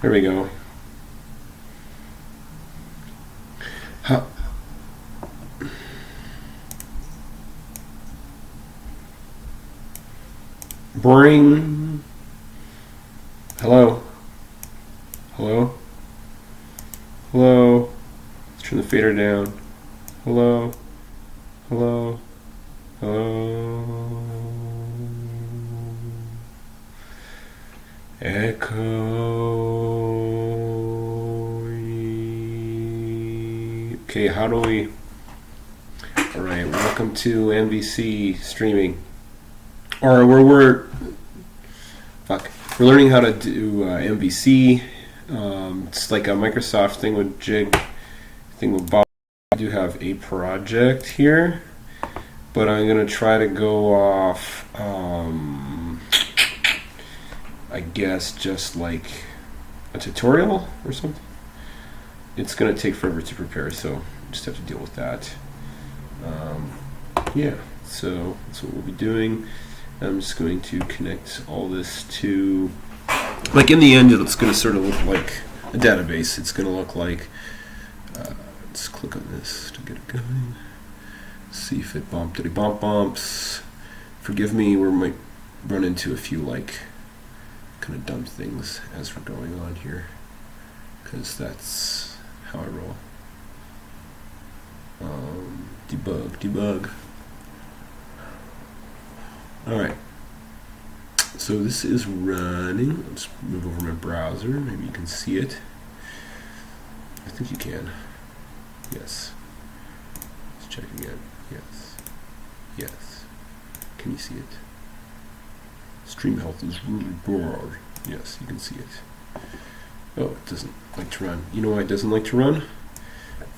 There we go. How? Bring. Hello. Hello. Hello. Let's turn the fader down. Hello. Hello. Hello. Echo. Okay, how do we... Alright, welcome to MVC streaming. Or we're learning how to do MVC. It's like a Microsoft thing with Jig, thing with Bob. I do have a project here, but I'm going to try to go off, I guess, just like a tutorial or something. It's going to take forever to prepare, so just have to deal with that. Yeah, so that's what we'll be doing. I'm just going to connect all this to, like, in the end it's going to sort of look like a database. It's going to look like, let's click on this to get it going. See if it bumps. Forgive me, we might run into a few like kind of dumb things as we're going on here, because that's how I roll. Debug. Alright, so this is running. Let's move over my browser. Maybe you can see it. I think you can. Yes. Let's check again. Yes. Can you see it? Stream health is really broad. Yes, you can see it. Oh, it doesn't like to run. You know why it doesn't like to run?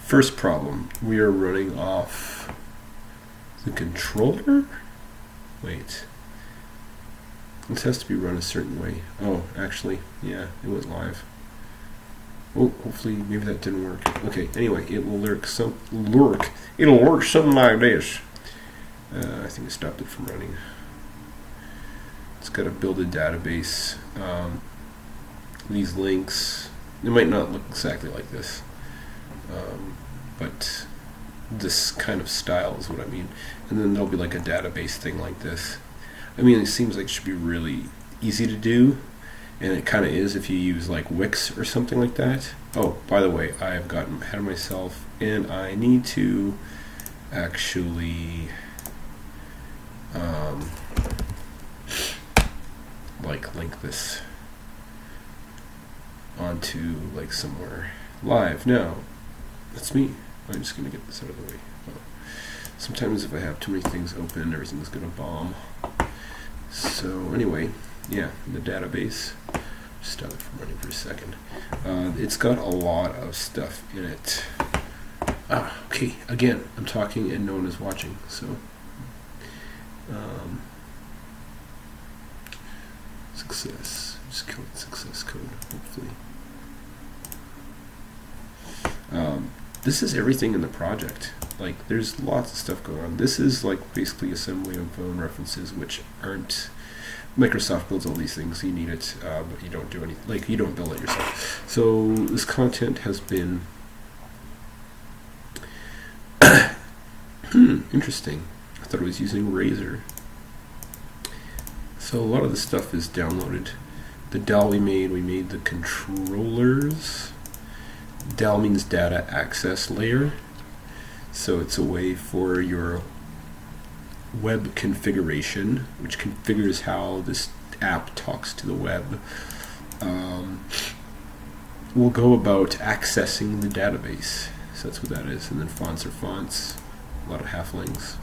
First problem, we are running off the controller? Wait. This has to be run a certain way. Oh, actually, yeah, it went live. Oh, hopefully, maybe that didn't work. Okay, anyway, it will it'll work something like this. I think I stopped it from running. It's got to build a database. These links, it might not look exactly like this, but this kind of style is what I mean. And then there'll be like a database thing like this. I mean, it seems like it should be really easy to do, and it kind of is if you use like Wix or something like that. Oh, by the way, I have gotten ahead of myself, and I need to actually like link this onto like somewhere live. No, that's me. I'm just gonna get this out of the way. Oh. Sometimes if I have too many things open, everything's gonna bomb. So anyway, yeah, the database. Just stop it from running for a second. It's got a lot of stuff in it. Okay, again, I'm talking and no one is watching, so success. Just kill the success code, hopefully. This is everything in the project. Like, there's lots of stuff going on. This is like basically assembly of phone references, which aren't. Microsoft builds all these things. You need it, but you don't do any. Like, you don't build it yourself. So this content has been interesting. I thought it was using Razor. So a lot of the stuff is downloaded. The DAL we made the controllers. DAL means data access layer. So it's a way for your web configuration, which configures how this app talks to the web, will go about accessing the database. So that's what that is. And then fonts are fonts, a lot of halflings.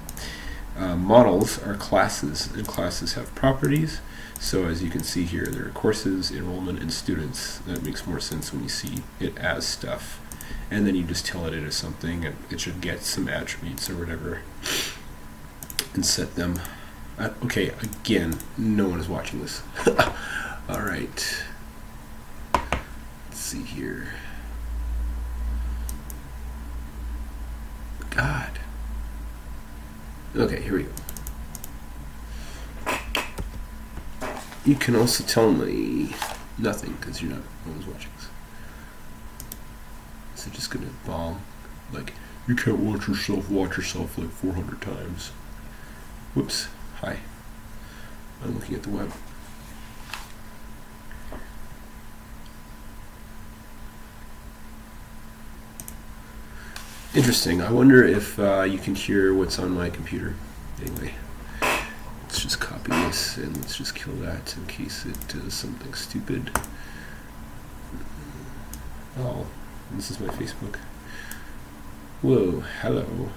Models are classes, and classes have properties. So as you can see here, there are courses, enrollment, and students. That makes more sense when you see it as stuff. And then you just tell it as something, and it should get some attributes or whatever, and set them. Okay, again, no one is watching this. All right. Let's see here. God. Okay, here we go. You can also tell me nothing because no one's watching. So just gonna bomb, like, you can't watch yourself like 400 times. Whoops, hi. I'm looking at the web. Interesting. I wonder if you can hear what's on my computer. Anyway, let's just copy this and let's just kill that in case it does something stupid. Oh, this is my Facebook. Whoa, hello.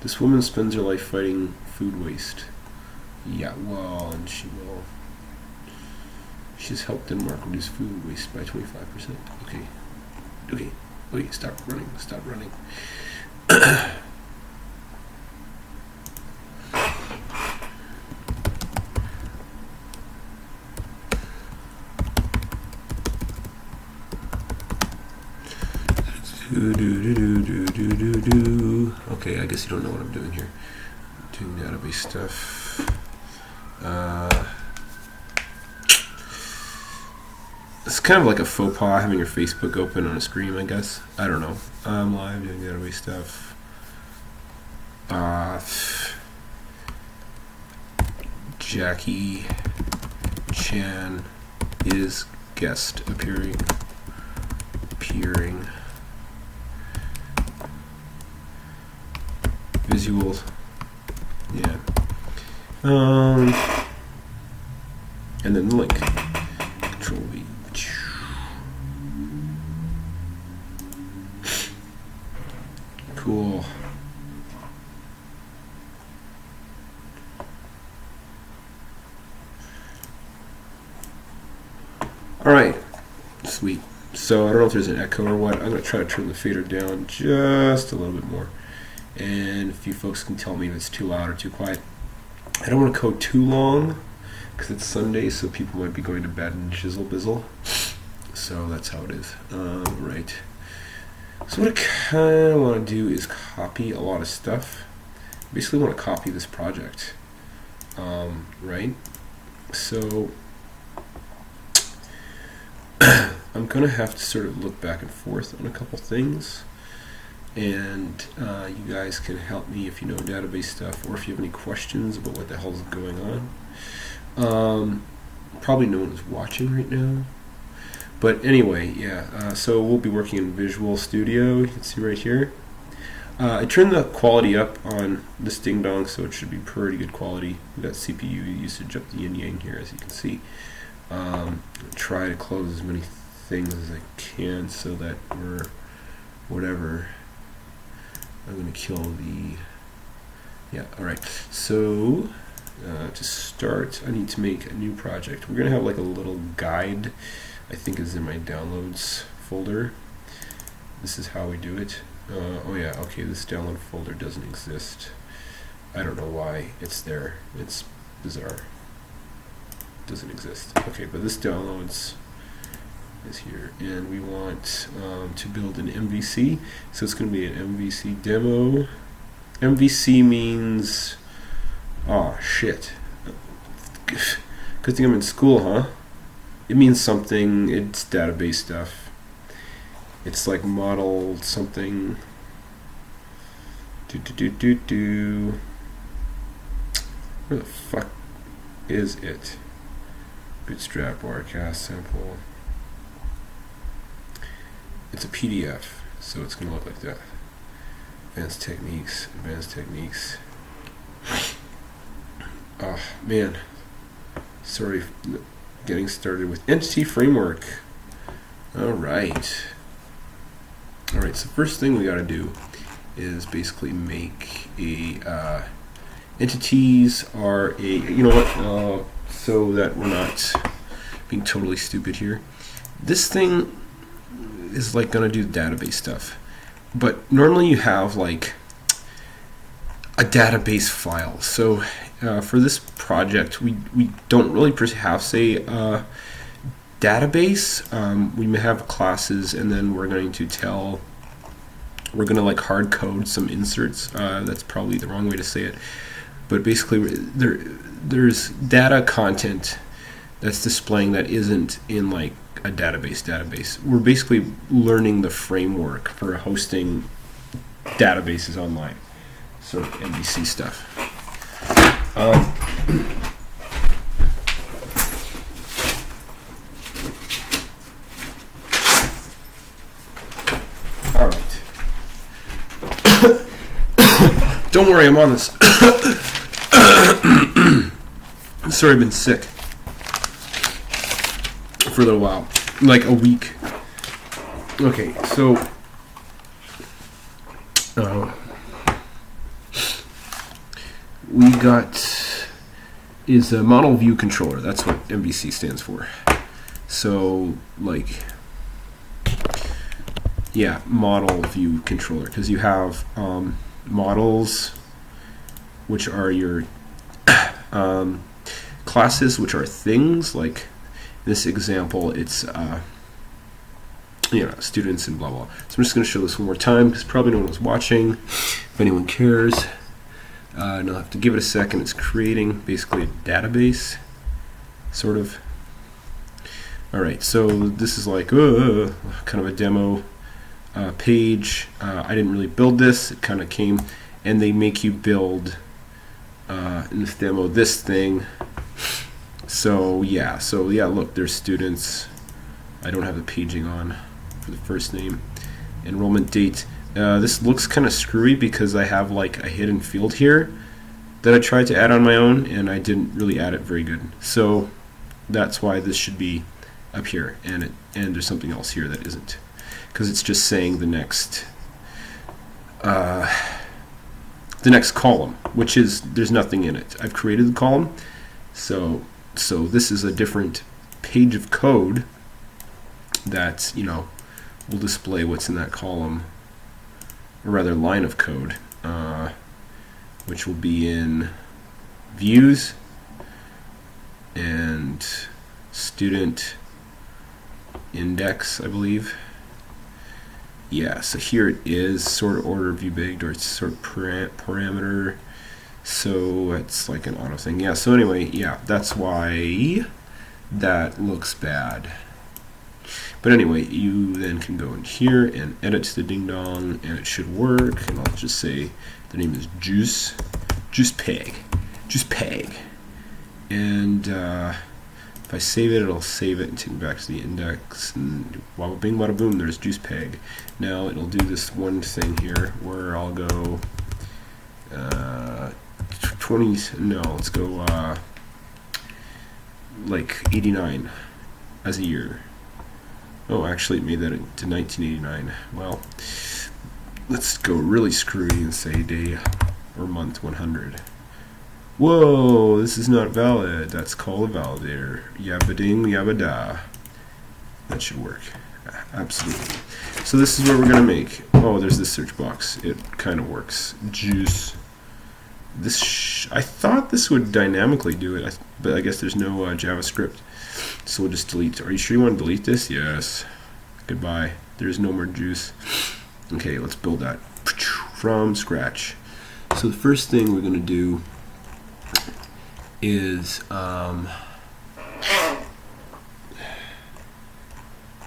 This woman spends her life fighting food waste. Yeah, well, and she's helped Denmark reduce food waste by 25%. Okay, stop running. Okay, I guess you don't know what I'm doing here. Doing database stuff. It's kind of like a faux pas having your Facebook open on a screen, I guess. I don't know. I'm live doing database stuff. Jackie Chan is guest appearing. Visuals. Yeah. And then the link. Control V. Cool. All right. Sweet. So I don't know if there's an echo or what. I'm going to try to turn the fader down just a little bit more. And if you folks can tell me if it's too loud or too quiet. I don't want to code too long because it's Sunday, so people might be going to bed and shizzle bizzle. So that's how it is. Right. So what I kind of want to do is copy a lot of stuff. Basically want to copy this project. Right? So I'm going to have to sort of look back and forth on a couple things. And you guys can help me if you know database stuff or if you have any questions about what the hell's going on. Probably no one is watching right now. But anyway, yeah, so we'll be working in Visual Studio. You can see right here. I turned the quality up on this ding dong, so it should be pretty good quality. We've got CPU usage up the yin yang here, as you can see. Try to close as many things as I can so that we're whatever. I'm going to kill the... Yeah, alright. So, to start, I need to make a new project. We're going to have like a little guide, I think is in my downloads folder. This is how we do it. Oh yeah, okay, this download folder doesn't exist. I don't know why it's there. It's bizarre. It doesn't exist. Okay, but this downloads is here, and we want to build an MVC. So it's going to be an MVC demo. MVC means, oh shit. Good thing I'm in school, huh? It means something. It's database stuff. It's like model something. Where the fuck is it? Bootstrap Wirecast sample. It's a PDF, so it's going to look like that. Advanced techniques. Oh, man. Sorry, getting started with entity framework. Alright, so first thing we got to do is basically make a, entities are a, you know what, so that we're not being totally stupid here. This thing is like going to do database stuff, but normally you have like a database file. So for this project, we don't really have, say, database. We may have classes, and then we're going to like hard code some inserts. That's probably the wrong way to say it, but basically there's data content that's displaying that isn't in like a database. We're basically learning the framework for hosting databases online, sort of MVC stuff. All right. Don't worry, I'm on this. Sorry, I've been sick for a little while, like a week. Okay, so we got is a model view controller. That's what MVC stands for. So, like, yeah, model view controller, because you have models, which are your classes, which are things. Like in this example, it's students and blah blah. So I'm just going to show this one more time because probably no one was watching. If anyone cares, and I'll have to give it a second. It's creating basically a database, sort of. All right, so this is like kind of a demo page. I didn't really build this. It kind of came, and they make you build in this demo this thing. So yeah, look, there's students. I don't have the paging on for the first name. Enrollment date. This looks kind of screwy because I have like a hidden field here that I tried to add on my own, and I didn't really add it very good. So that's why this should be up here, and there's something else here that isn't, because it's just saying the next column, which is, there's nothing in it. I've created the column, so this is a different page of code that will display what's in that column, or rather line of code, which will be in views and student index, I believe. Yeah, so here it is, sort order view big, or it's sort parameter. So it's like an auto thing. Yeah, so anyway, yeah, that's why that looks bad. But anyway, you then can go in here and edit the ding dong, and it should work. And I'll just say the name is JuicePeg. And if I save it, it'll save it and take me back to the index. And wada bing, wada boom, there's JuicePeg. Now it'll do this one thing here where I'll go 20. No, let's go like 89 as a year. Oh, actually it made that to 1989. Well, let's go really screwy and say day or month 100. Whoa, this is not valid. That's called a validator. Yabba ding, yabba da. That should work. Absolutely. So this is what we're going to make. Oh, there's this search box. It kind of works. Juice. I thought this would dynamically do it, but I guess there's no JavaScript. So we'll just delete. Are you sure you want to delete this? Yes. Goodbye. There's no more juice. Okay, let's build that from scratch. So the first thing we're going to do is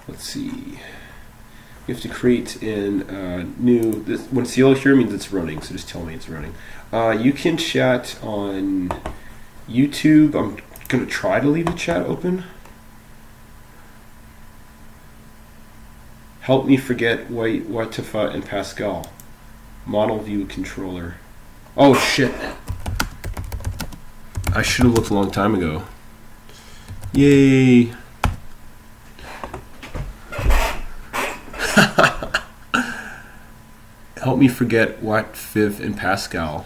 let's see. You have to create in new. When it's yellow here means it's running. So just tell me it's running. You can chat on YouTube. I'm gonna try to leave the chat open. Help me forget Watifa and Pascal. Model view controller. Oh shit! I should have looked a long time ago. Yay! Help me forget Watifa and Pascal.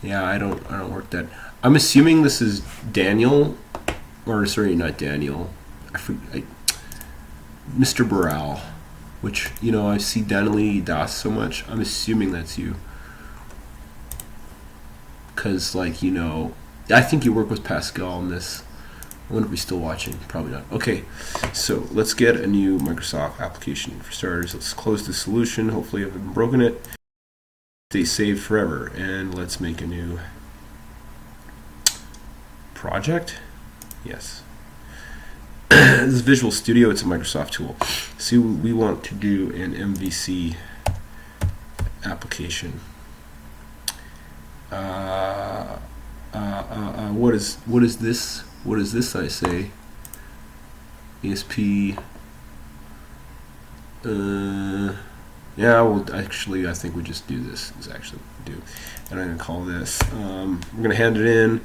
Yeah, I don't work that. I'm assuming this is Daniel, or sorry, not Daniel. Mr. Burrell, which I see Daniel Das so much. I'm assuming that's you, because I think you work with Pascal on this. I wonder if he's still watching. Probably not. Okay, so let's get a new Microsoft application. For starters, let's close the solution. Hopefully I haven't broken it. Stay saved forever, and let's make a new project. Yes. This is Visual Studio. It's a Microsoft tool. So we want to do an MVC application. What is this? What is this? I say ESP. Yeah. Well, actually, I think we just do this. This actually do, and I'm gonna call this. We're gonna hand it in.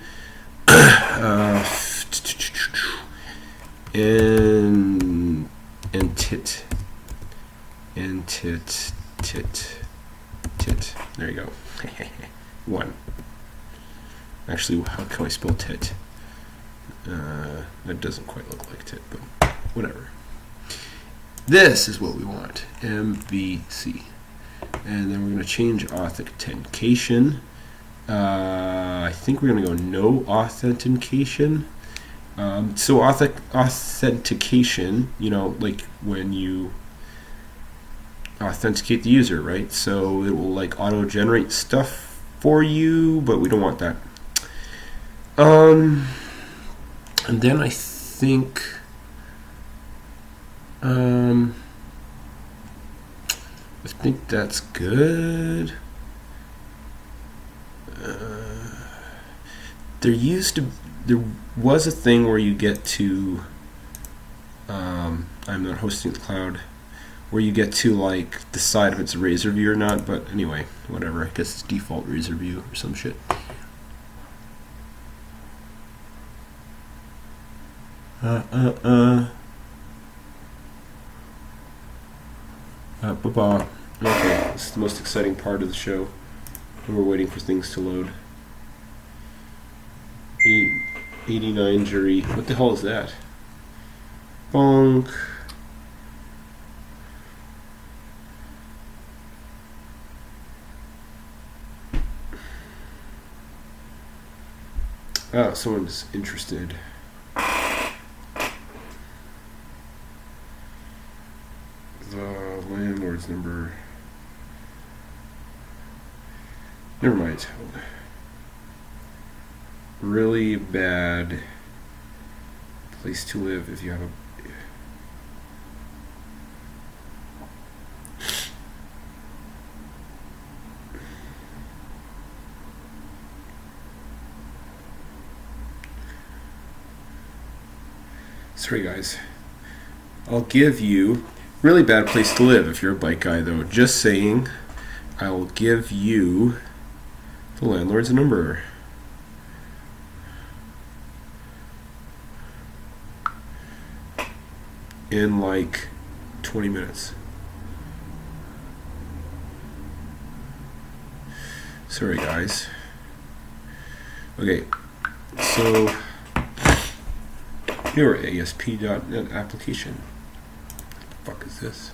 And tit. There you go. 1. Actually, how can I spell tit? That doesn't quite look like tit, but whatever. This is what we want, MVC. And then we're going to change authentication. I think we're going to go no authentication. So authentication, like when you authenticate the user, right? So it will like auto-generate stuff for you, but we don't want that. And then I think that's good. There was a thing where you get to I'm not hosting the cloud, where you get to like decide if it's a Razor view or not, but anyway, whatever. I guess it's default Razor view or some shit. Okay, this is the most exciting part of the show. We're waiting for things to load. 89 jury. What the hell is that? Bonk. Oh, someone's interested. The landlord's number. Never mind. Really bad place to live if you have a. Sorry guys, I'll give you really bad place to live if you're a bike guy though. Just saying, I will give you the landlord's number. In like 20 minutes. Sorry guys. Okay, so your ASP.NET application. What the fuck is this?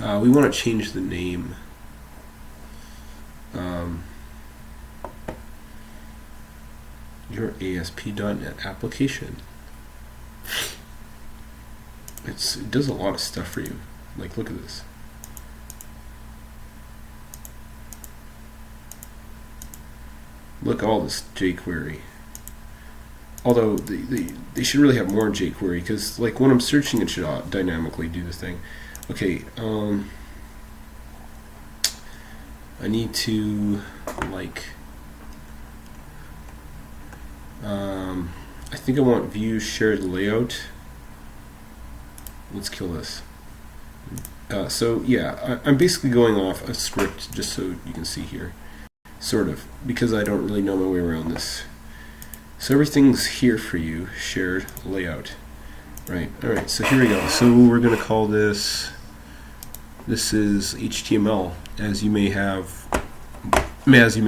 We want to change the name. Your ASP.NET application. It does a lot of stuff for you. Like, look at this. Look at all this jQuery. Although they should really have more jQuery, because like when I'm searching, it should dynamically do the thing. Okay, I need to like. I think I want view shared layout. Let's kill this. So yeah, I'm basically going off a script just so you can see here, sort of, because I don't really know my way around this. So everything's here for you, shared layout, right? All right, so here we go. So we're going to call this. This is HTML, as you may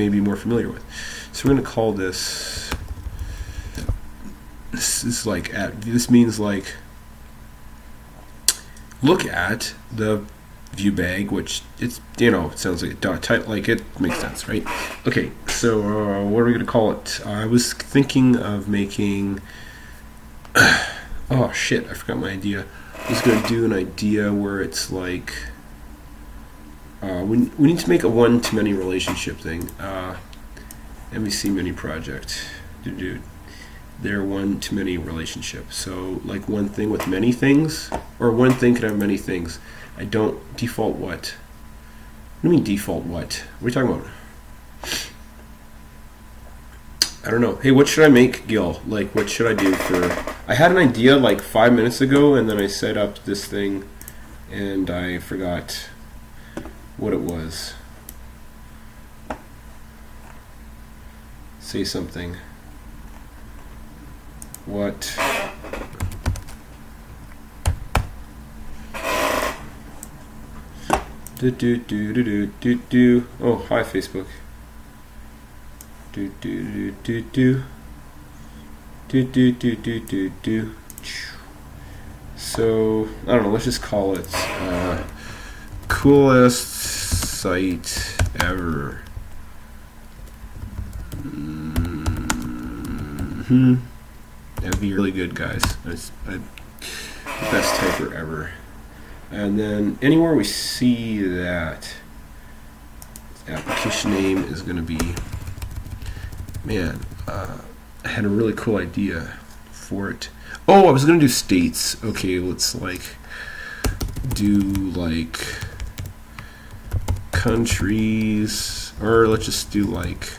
be more familiar with. So we're going to call this. This is like this means like look at the view bag, which it's it sounds like a dot type, like it makes sense, right? Okay, so what are we gonna call it? I was thinking of making. Oh shit! I forgot my idea. I was gonna do an idea where it's like we need to make a one-to-many relationship thing. MVC mini project. Dude. they're one-to-many relationship. So like one thing with many things, or one thing could have many things. I don't default what? What do you mean default what? What are you talking about? I don't know. Hey, what should I make, Gil? Like, what should I do for... I had an idea like 5 minutes ago, and then I set up this thing, and I forgot what it was. Say something. What? Do do do do do do do. Oh, hi Facebook. Do do do do do do do do do do. So I don't know. Let's just call it coolest site ever. That'd be really good, guys. The best typer ever. And then anywhere we see that application name is going to be, man, I had a really cool idea for it. Oh, I was going to do states. Okay, let's like do like countries, or let's just do like,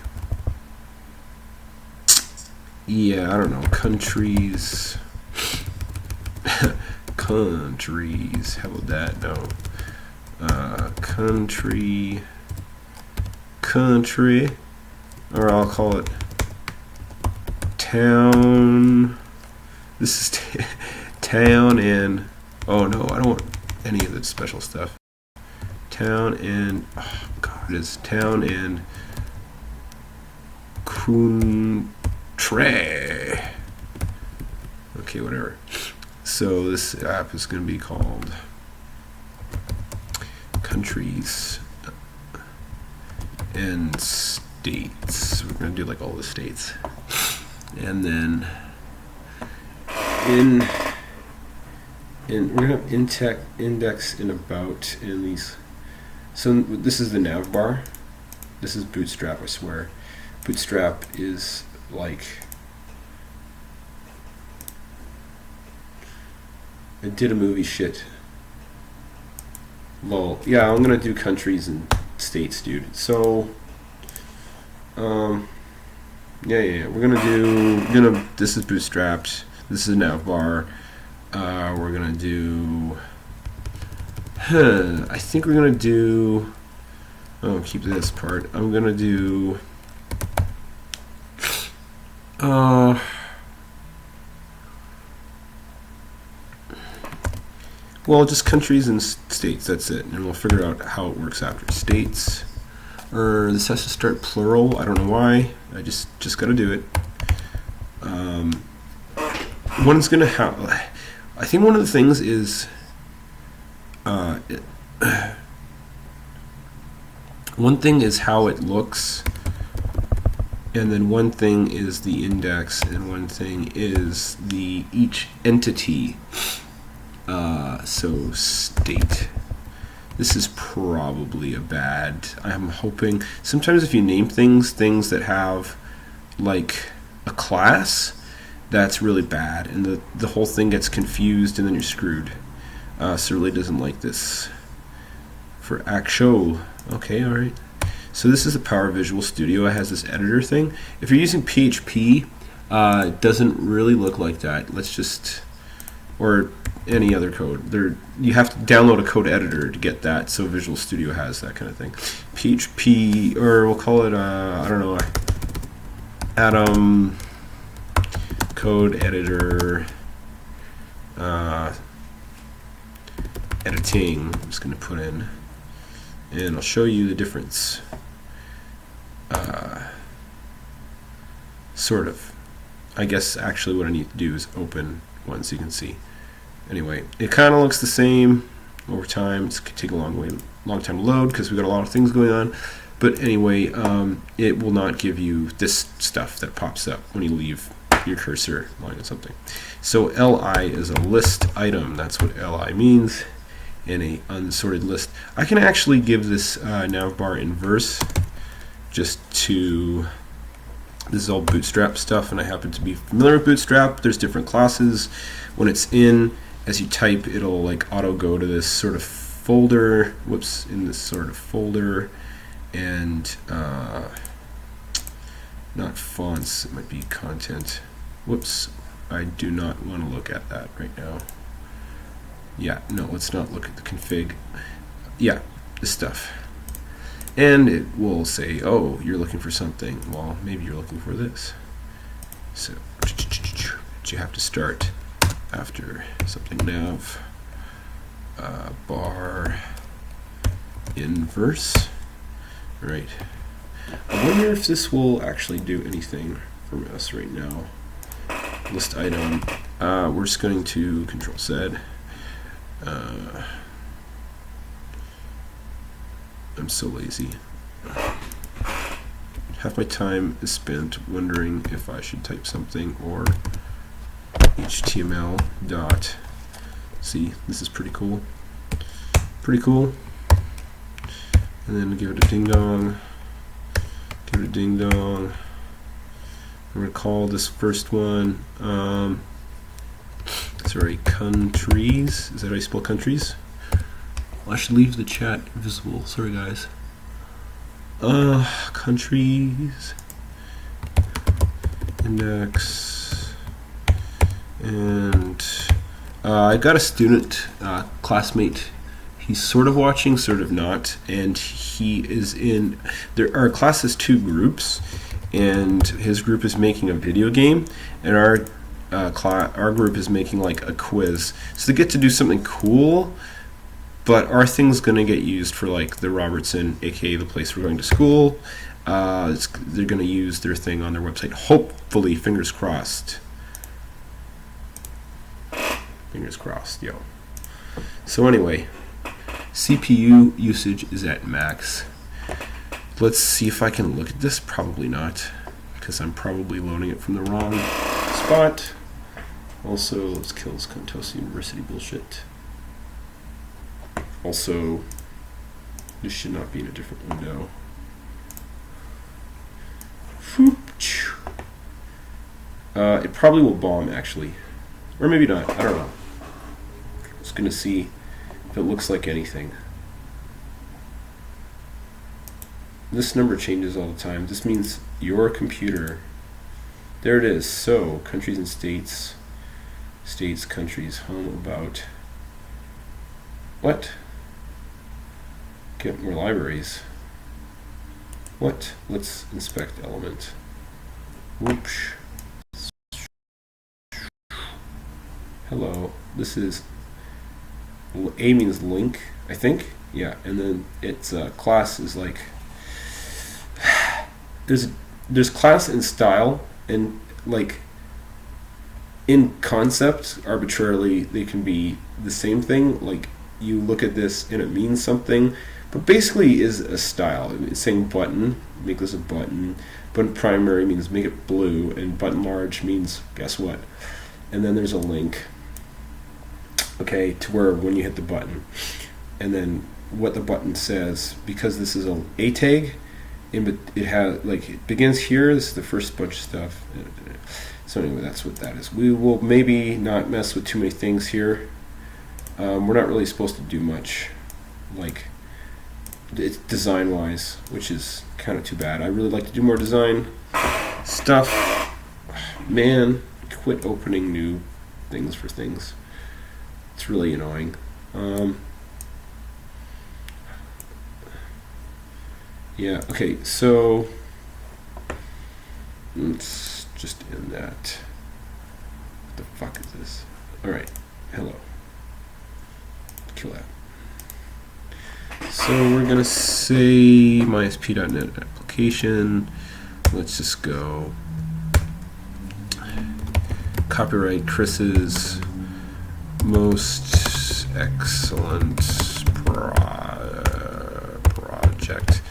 yeah, I don't know, countries. Countries. How about that? No. Country. Or I'll call it town. This is town and... Oh no, I don't want any of the special stuff. Town and... Oh god, it is town and... Country. Okay, whatever. So this app is going to be called Countries and States. We're going to do like all the states. And then we're going to have index and about in these. So this is the nav bar. This is Bootstrap, I swear. Bootstrap is like... I did a movie shit. Lol. Yeah, I'm gonna do countries and states, dude. So, yeah. We're gonna do. This is bootstrapped. This is navbar. We're gonna do. I think we're gonna do. Oh, keep this part. I'm gonna do. Well, just countries and states, that's it. And we'll figure out how it works after. States, or this has to start plural. I don't know why. I just got to do it. One's going to have... I think one of the things is... one thing is how it looks. And then one thing is the index. And one thing is the each entity. So state. This is probably a bad. I'm hoping sometimes if you name things that have like a class, that's really bad, and the whole thing gets confused, and then you're screwed. Surly doesn't like this. For actual, okay, all right. So this is the Power Visual Studio. It has this editor thing. If you're using PHP, it doesn't really look like that. Let's just, or any other code. You have to download a code editor to get that, so Visual Studio has that kind of thing. PHP, or we'll call it, I don't know, Atom code editor editing. I'm just going to put in, and I'll show you the difference. Sort of. I guess actually what I need to do is open one so you can see. Anyway, it kind of looks the same over time. It's going to take a long time to load because we've got a lot of things going on. But anyway, it will not give you this stuff that pops up when you leave your cursor lying on something. So li is a list item. That's what li means in a unsorted list. I can actually give this navbar inverse just to This is all Bootstrap stuff, and I happen to be familiar with Bootstrap. There's different classes. When it's in, as you type, it'll like auto go to this sort of folder. Whoops, in this sort of folder, and not fonts. It might be content. Whoops, I do not want to look at that right now. Yeah, no, let's not look at the config. Yeah, this stuff. And it will say, oh, you're looking for something. Well, maybe you're looking for this. So, you have to start after something nav bar inverse. Right. I wonder if this will actually do anything for us right now. List item. We're just going to Control Z. I'm so lazy. Half my time is spent wondering if I should type something or HTML dot. See, this is pretty cool. Pretty cool. And then give it a ding dong. Give it a ding dong. I'm going to call this first one, sorry, countries. Is that how you spell countries? Well, I should leave the chat visible. Sorry, guys. Countries. Index. And I got a student, classmate. He's sort of watching, sort of not. And he is in, our class has 2 groups. And his group is making a video game. And our group is making like a quiz. So they get to do something cool. But our thing's going to get used for like the Robertson, aka the place we're going to school. They're going to use their thing on their website. Hopefully, fingers crossed. Fingers crossed, yo. So anyway, CPU usage is at max. Let's see if I can look at this. Probably not, because I'm probably loading it from the wrong spot. Also, let's kill this Contosa University bullshit. Also, this should not be in a different window. It probably will bomb, actually. Or maybe not. I don't know. Just going to see if it looks like anything. This number changes all the time. This means your computer. There it is. So, countries and states. States, countries, home, about. What? Get more libraries. What? Let's inspect element. Whoops. Hello. This is A means link, I think. Yeah, and then its class is like there's class and style, and like in concept arbitrarily they can be the same thing. Like you look at this and it means something, but basically is a style. It's saying button, make this a button. Button primary means make it blue, and button large means guess what? And then there's a link, okay, to where when you hit the button, and then what the button says, because this is a tag, and it has like it begins here. This is the first bunch of stuff. So anyway, that's what that is. We will maybe not mess with too many things here. We're not really supposed to do much, like it's design-wise, which is kind of too bad. I really like to do more design stuff. Man, quit opening new things for things. It's really annoying. Yeah, okay, so let's just end that. What the fuck is this? Alright, hello. Kill that. So we're going to say MySP.NET application. Let's just go copyright Chris's most excellent project.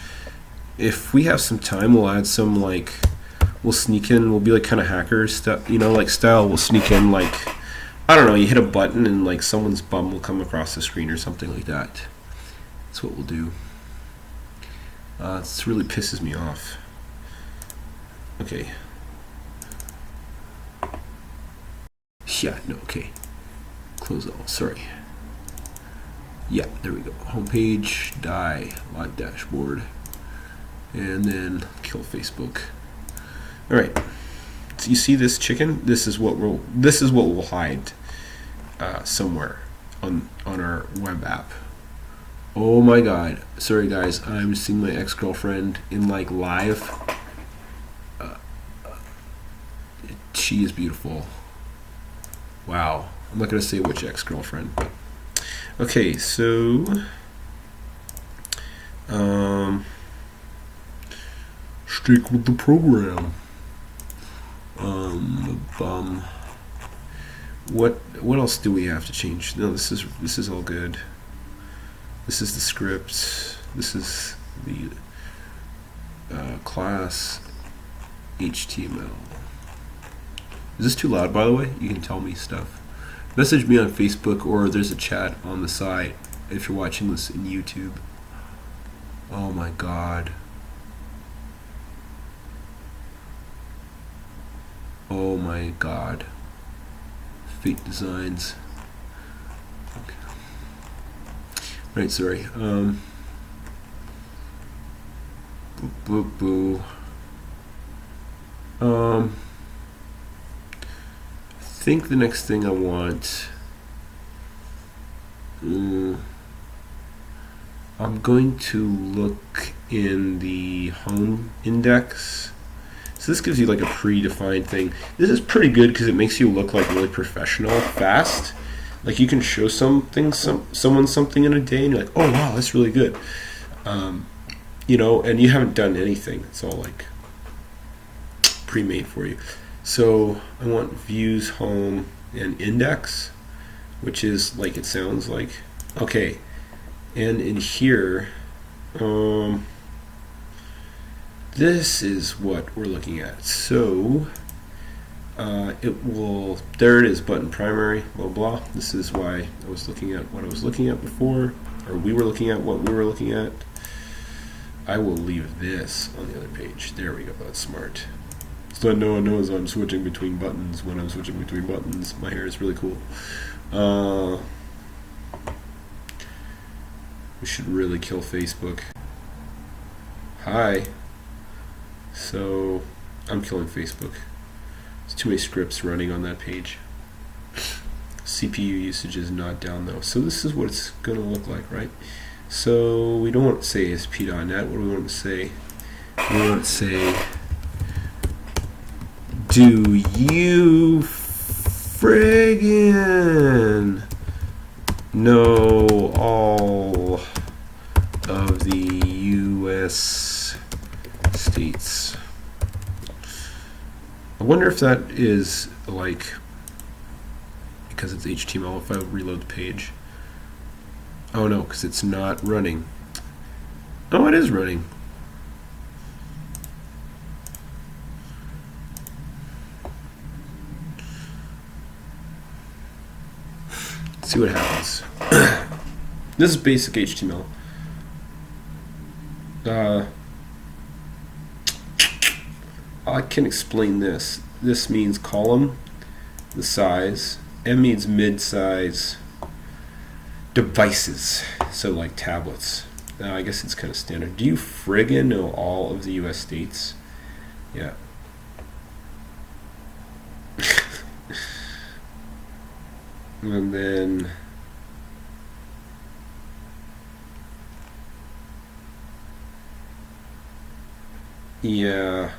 If we have some time, we'll add some, like, we'll sneak in, we'll be like kind of hacker stuff, you know, like style. We'll sneak in, like, I don't know, you hit a button and like someone's bum will come across the screen or something like that. That's what we'll do. This really pisses me off. Okay, Yeah, no, okay. Close all, sorry. Yeah, there we go. Homepage, die, live dashboard, and then kill Facebook. All right. So you see this chicken? This is what we'll hide somewhere on our web app. Oh my God! Sorry guys, I'm seeing my ex-girlfriend in like live. She is beautiful. Wow. I'm not gonna say which ex-girlfriend. Okay, so stick with the program. What else do we have to change? No, this is all good. This is the script. This is the class HTML. Is this too loud, by the way? You can tell me stuff. Message me on Facebook, or there's a chat on the side if you're watching this in YouTube. Oh my God. Oh my God. Fake designs. Okay. Right, sorry. Boo. I think the next thing I want, I'm going to look in the home index. So this gives you like a predefined thing. This is pretty good because it makes you look like really professional, fast. Like you can show someone something in a day, and you're like, oh wow, that's really good. You know, and you haven't done anything. It's all like pre-made for you. So I want views, home, and index, which is like it sounds like. Okay, and in here, this is what we're looking at. So there it is, button primary, blah blah. This is why I was looking at what I was looking at before, or we were looking at what we were looking at. I will leave this on the other page. There we go, that's smart. So no one knows I'm switching between buttons when I'm switching between buttons. My hair is really cool. We should really kill Facebook. Hi. So I'm killing Facebook. There's too many scripts running on that page. CPU usage is not down though. So this is what it's going to look like, right? So we don't want to say ASP.NET. What do we want to say? We want to say, do you friggin' know all of the US states? I wonder if that is like, because it's HTML, if I reload the page. Oh no, because it's not running. Oh, it is running. Let's see what happens. This is basic HTML. I can explain this. This means column, the size. M means mid-size devices, so like tablets. I guess it's kind of standard. Do you friggin' know all of the US states? Yeah. And then yeah,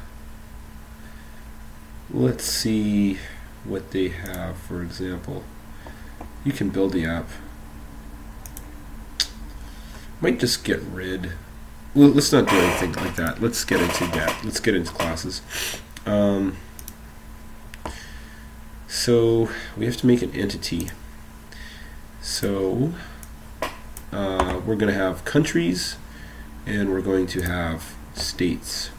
let's see what they have. For example, you can build the app. Might just get rid. Well, let's not do anything like that. Let's get into that. Let's get into classes. So we have to make an entity. So we're going to have countries, and we're going to have states.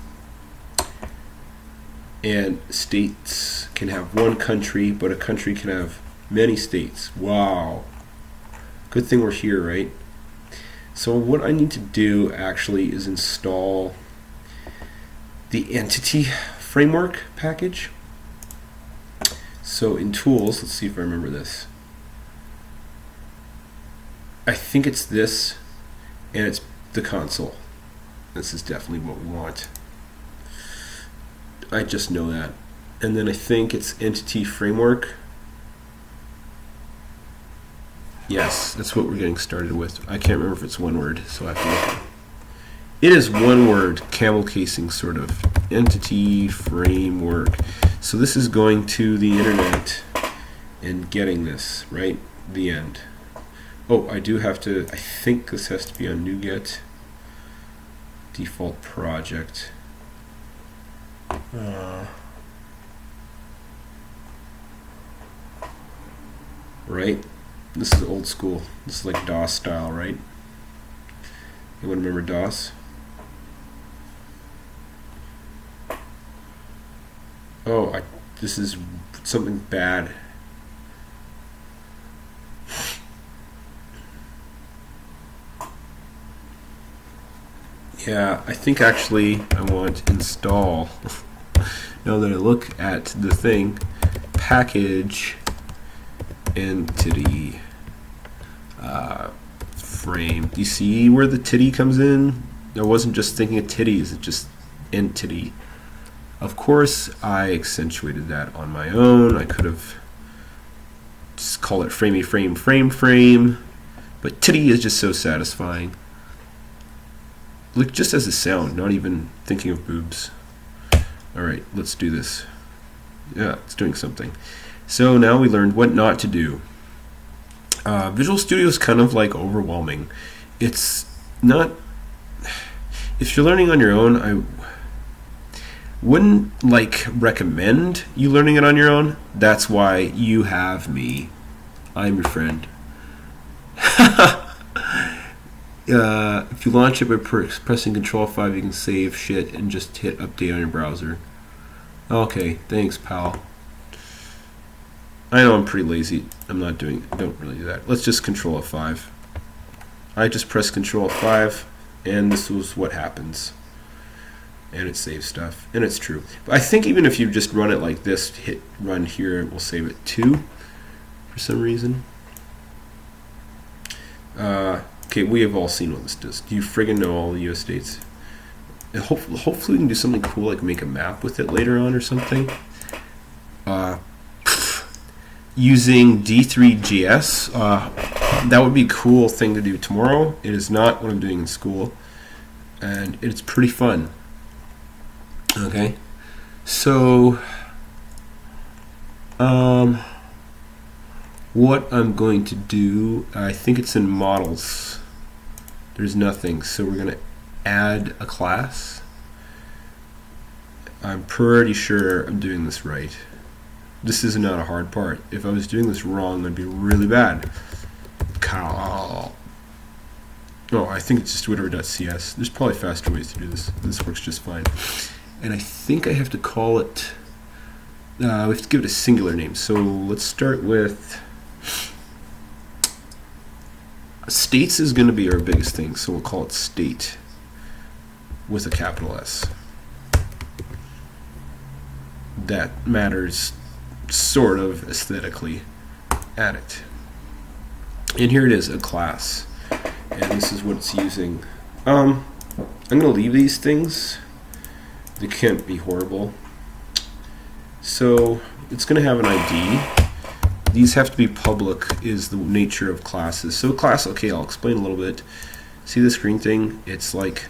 And states can have one country, but a country can have many states. Wow. Good thing we're here, right? So what I need to do actually is install the entity framework package. So in tools, let's see if I remember this. I think it's this, and it's the console. This is definitely what we want. I just know that. And then I think it's entity framework. Yes, that's what we're getting started with. I can't remember if it's one word, so I have to look. It is one word, camel casing sort of. Entity framework. So this is going to the internet and getting this, right? The end. Oh, I do have to, I think this has to be on NuGet. Default project. Right? This is old school. This is like DOS style, right? Anyone remember DOS? Oh, this is something bad. Yeah, I think actually I want install. Now that I look at the thing, package entity frame. Do you see where the titty comes in? I wasn't just thinking of titties, it's just entity. Of course, I accentuated that on my own. I could have just called it framey frame, but titty is just so satisfying. Look, just as a sound, not even thinking of boobs. Alright, let's do this. Yeah, it's doing something. So now we learned what not to do. Visual Studio is kind of like overwhelming. It's not... If you're learning on your own, I wouldn't recommend you learning it on your own. That's why you have me. I'm your friend. If you launch it by pressing Control 5, you can save shit and just hit update on your browser. Okay, thanks, pal. I know I'm pretty lazy. Don't really do that. Let's just Control F5. I just press Control F5, and this was what happens. And it saves stuff, and it's true. But I think even if you just run it like this, hit run here, it will save it too, for some reason. Okay, we have all seen what this does. Do you friggin' know all the US states? And hopefully we can do something cool, like make a map with it later on or something. Using D3GS, that would be a cool thing to do tomorrow. It is not what I'm doing in school, and it's pretty fun. Okay, so what I'm going to do, I think it's in models. There's nothing, so we're going to add a class. I'm pretty sure I'm doing this right. This is not a hard part. If I was doing this wrong, it'd be really bad. Oh, I think it's just Twitter.cs. There's probably faster ways to do this. This works just fine. And I think I have to call it, we have to give it a singular name. So let's start with, states is going to be our biggest thing. So we'll call it state with a capital S. That matters sort of aesthetically at it. And here it is, a class. And this is what it's using. I'm going to leave these things. They can't be horrible. So it's going to have an ID. These have to be public, is the nature of classes. So class, okay, I'll explain a little bit. See this green thing? It's like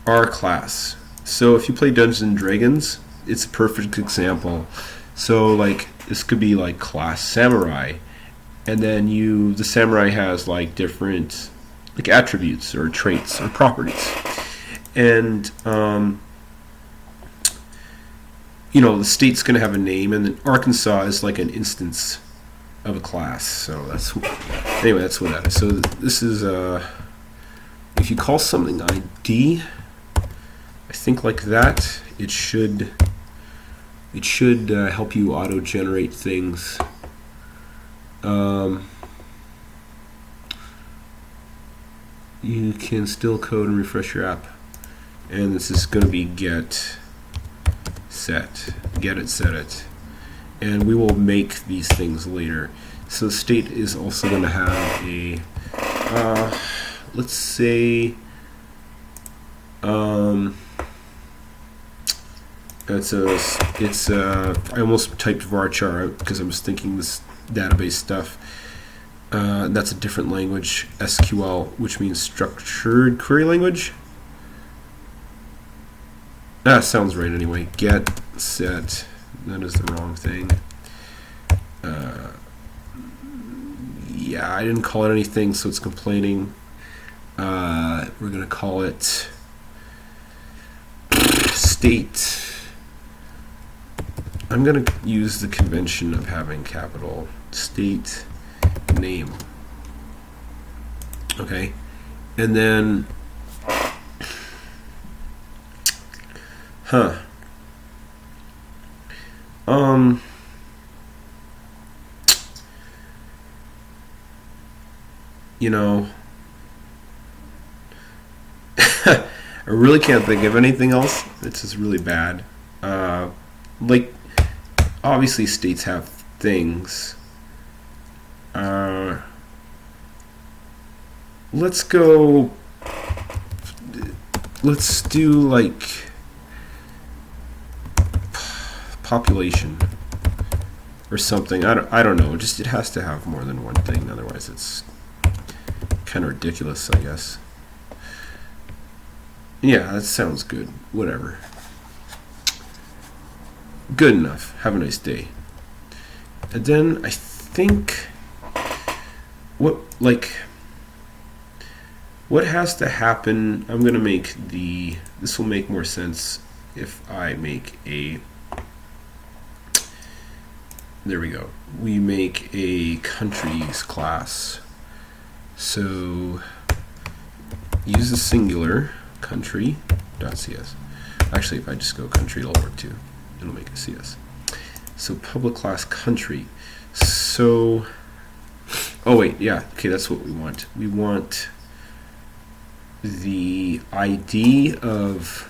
our class. So if you play Dungeons and Dragons, it's a perfect example. So like this could be like class samurai, and then the samurai has like different like attributes or traits or properties, and the state's going to have a name, and then Arkansas is like an instance of a class. So that's what that is. So this is if you call something ID, I think like that, it should help you auto-generate things. You can still code and refresh your app. And this is going to be get set it, and we will make these things later. So state is also going to have a let's say I almost typed varchar out because I was thinking this database stuff. That's a different language, SQL, which means structured query language. That sounds right anyway. Get set. That is the wrong thing. Yeah, I didn't call it anything, so it's complaining. We're going to call it state. I'm going to use the convention of having capital state name. Okay, and then you know, I really can't think of anything else. It's just really bad. Like, obviously states have things. Let's do like population or something. I don't know. Just it has to have more than one thing, otherwise it's kind of ridiculous, I guess. Yeah, that sounds good. Whatever. Good enough. Have a nice day. And then I think what has to happen, I'm going to make this will make more sense if I make there we go. We make a countries class. So use the singular country.cs. Actually, if I just go country, it'll work too. It'll make a CS. So public class country. So, oh wait, yeah, okay, that's what we want. We want the ID of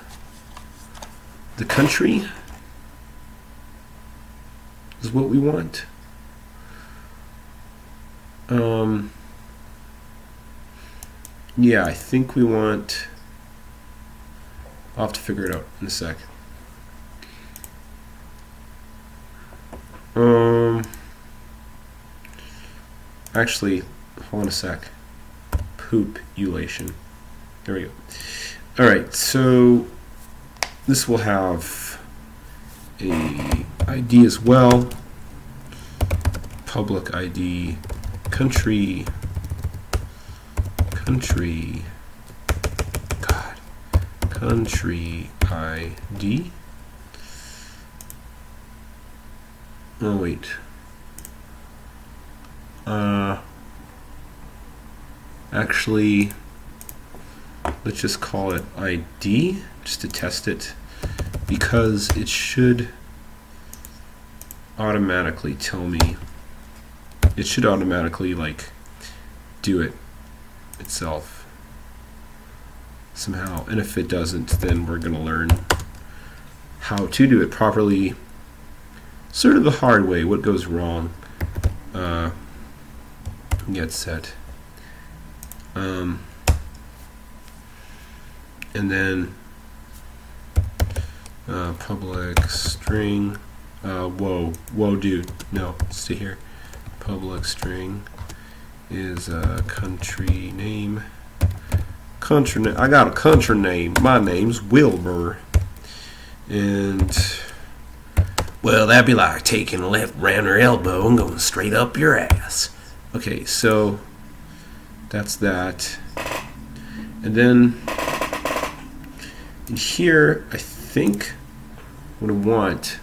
the country is what we want. Yeah, I think we want, I'll have to figure it out in a sec. Actually, hold on a sec. Population. There we go. Alright, so this will have a ID as well. Public ID, country, country ID. Oh wait. Actually, let's just call it ID just to test it, because it should automatically tell me. It should automatically like do it itself somehow, and if it doesn't, then we're going to learn how to do it properly, sort of the hard way, what goes wrong. Get set, and then public string, whoa dude, no, stay here. Public string is a country name. I got a country name. My name's Wilbur. And, well, that'd be like taking a left round your elbow and going straight up your ass. Okay, so that's that. And then in here, I think what I want,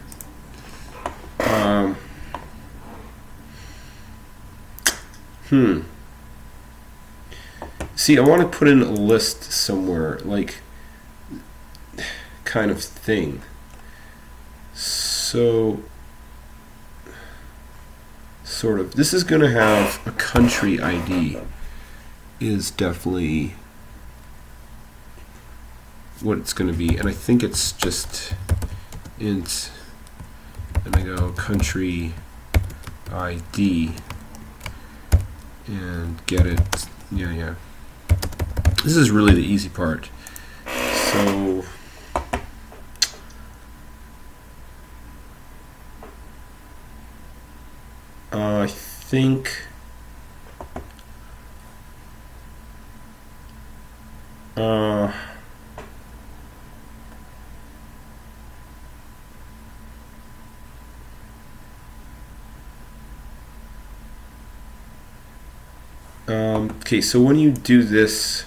see, I want to put in a list somewhere, like, kind of thing. So, sort of, this is going to have a country ID, is definitely what it's going to be, and I think it's just int, and I go country ID and get it. Yeah. This is really the easy part. So I think okay, so when you do this,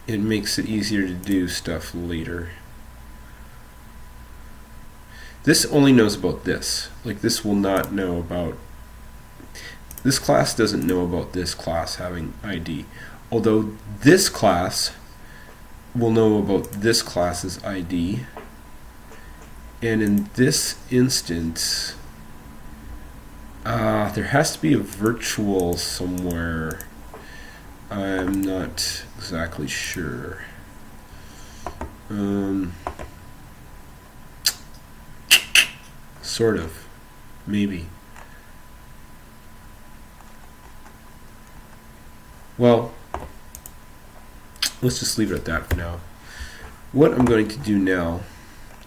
it makes it easier to do stuff later. This only knows about this. Like, this will not know about, this class doesn't know about this class having ID. Although this class will know about this class's ID. And in this instance, there has to be a virtual somewhere. I'm not exactly sure. Sort of. Maybe. Well, let's just leave it at that for now. What I'm going to do now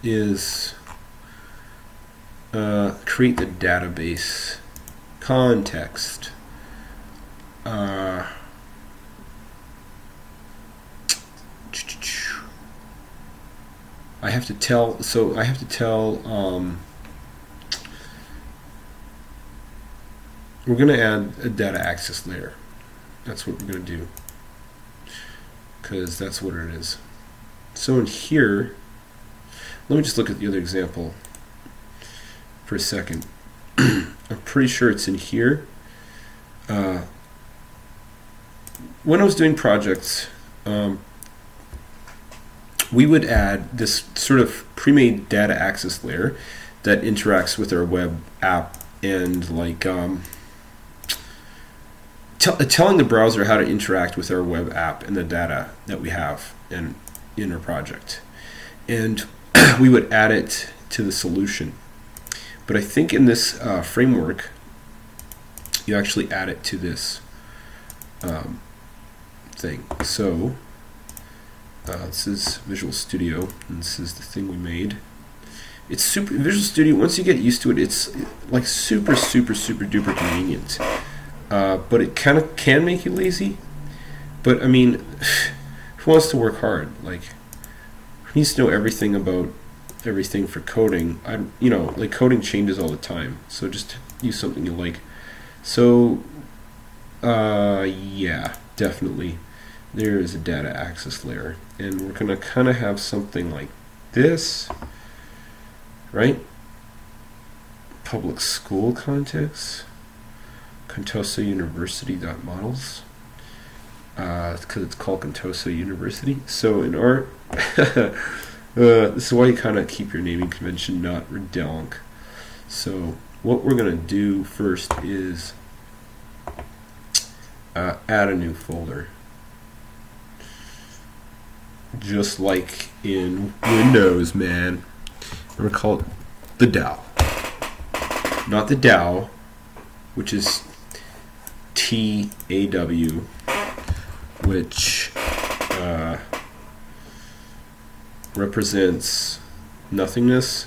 is create the database context. I have to tell, we're going to add a data access layer. That's what we're going to do, because that's what it is. So in here, let me just look at the other example for a second. I'm pretty sure it's in here. When I was doing projects, we would add this sort of pre-made data access layer that interacts with our web app and like telling the browser how to interact with our web app and the data that we have in our project. And we would add it to the solution. But I think in this framework, you actually add it to this thing. So this is Visual Studio, and this is the thing we made. It's super Visual Studio. Once you get used to it, it's like super duper convenient. But it kind of can make you lazy. But I mean, who wants to work hard? Like, who needs to know everything about everything for coding? Like coding changes all the time. So just use something you like. So, yeah, definitely. There is a data access layer, and we're going to kind of have something like this, right? Public school context, Contoso University.models, because it's called Contoso University. So in our, this is why you kind of keep your naming convention not redonk. So what we're going to do first is add a new folder. Just like in Windows, man. I'm going to call it the DAO. Not the DAO, which is TAW, which represents nothingness,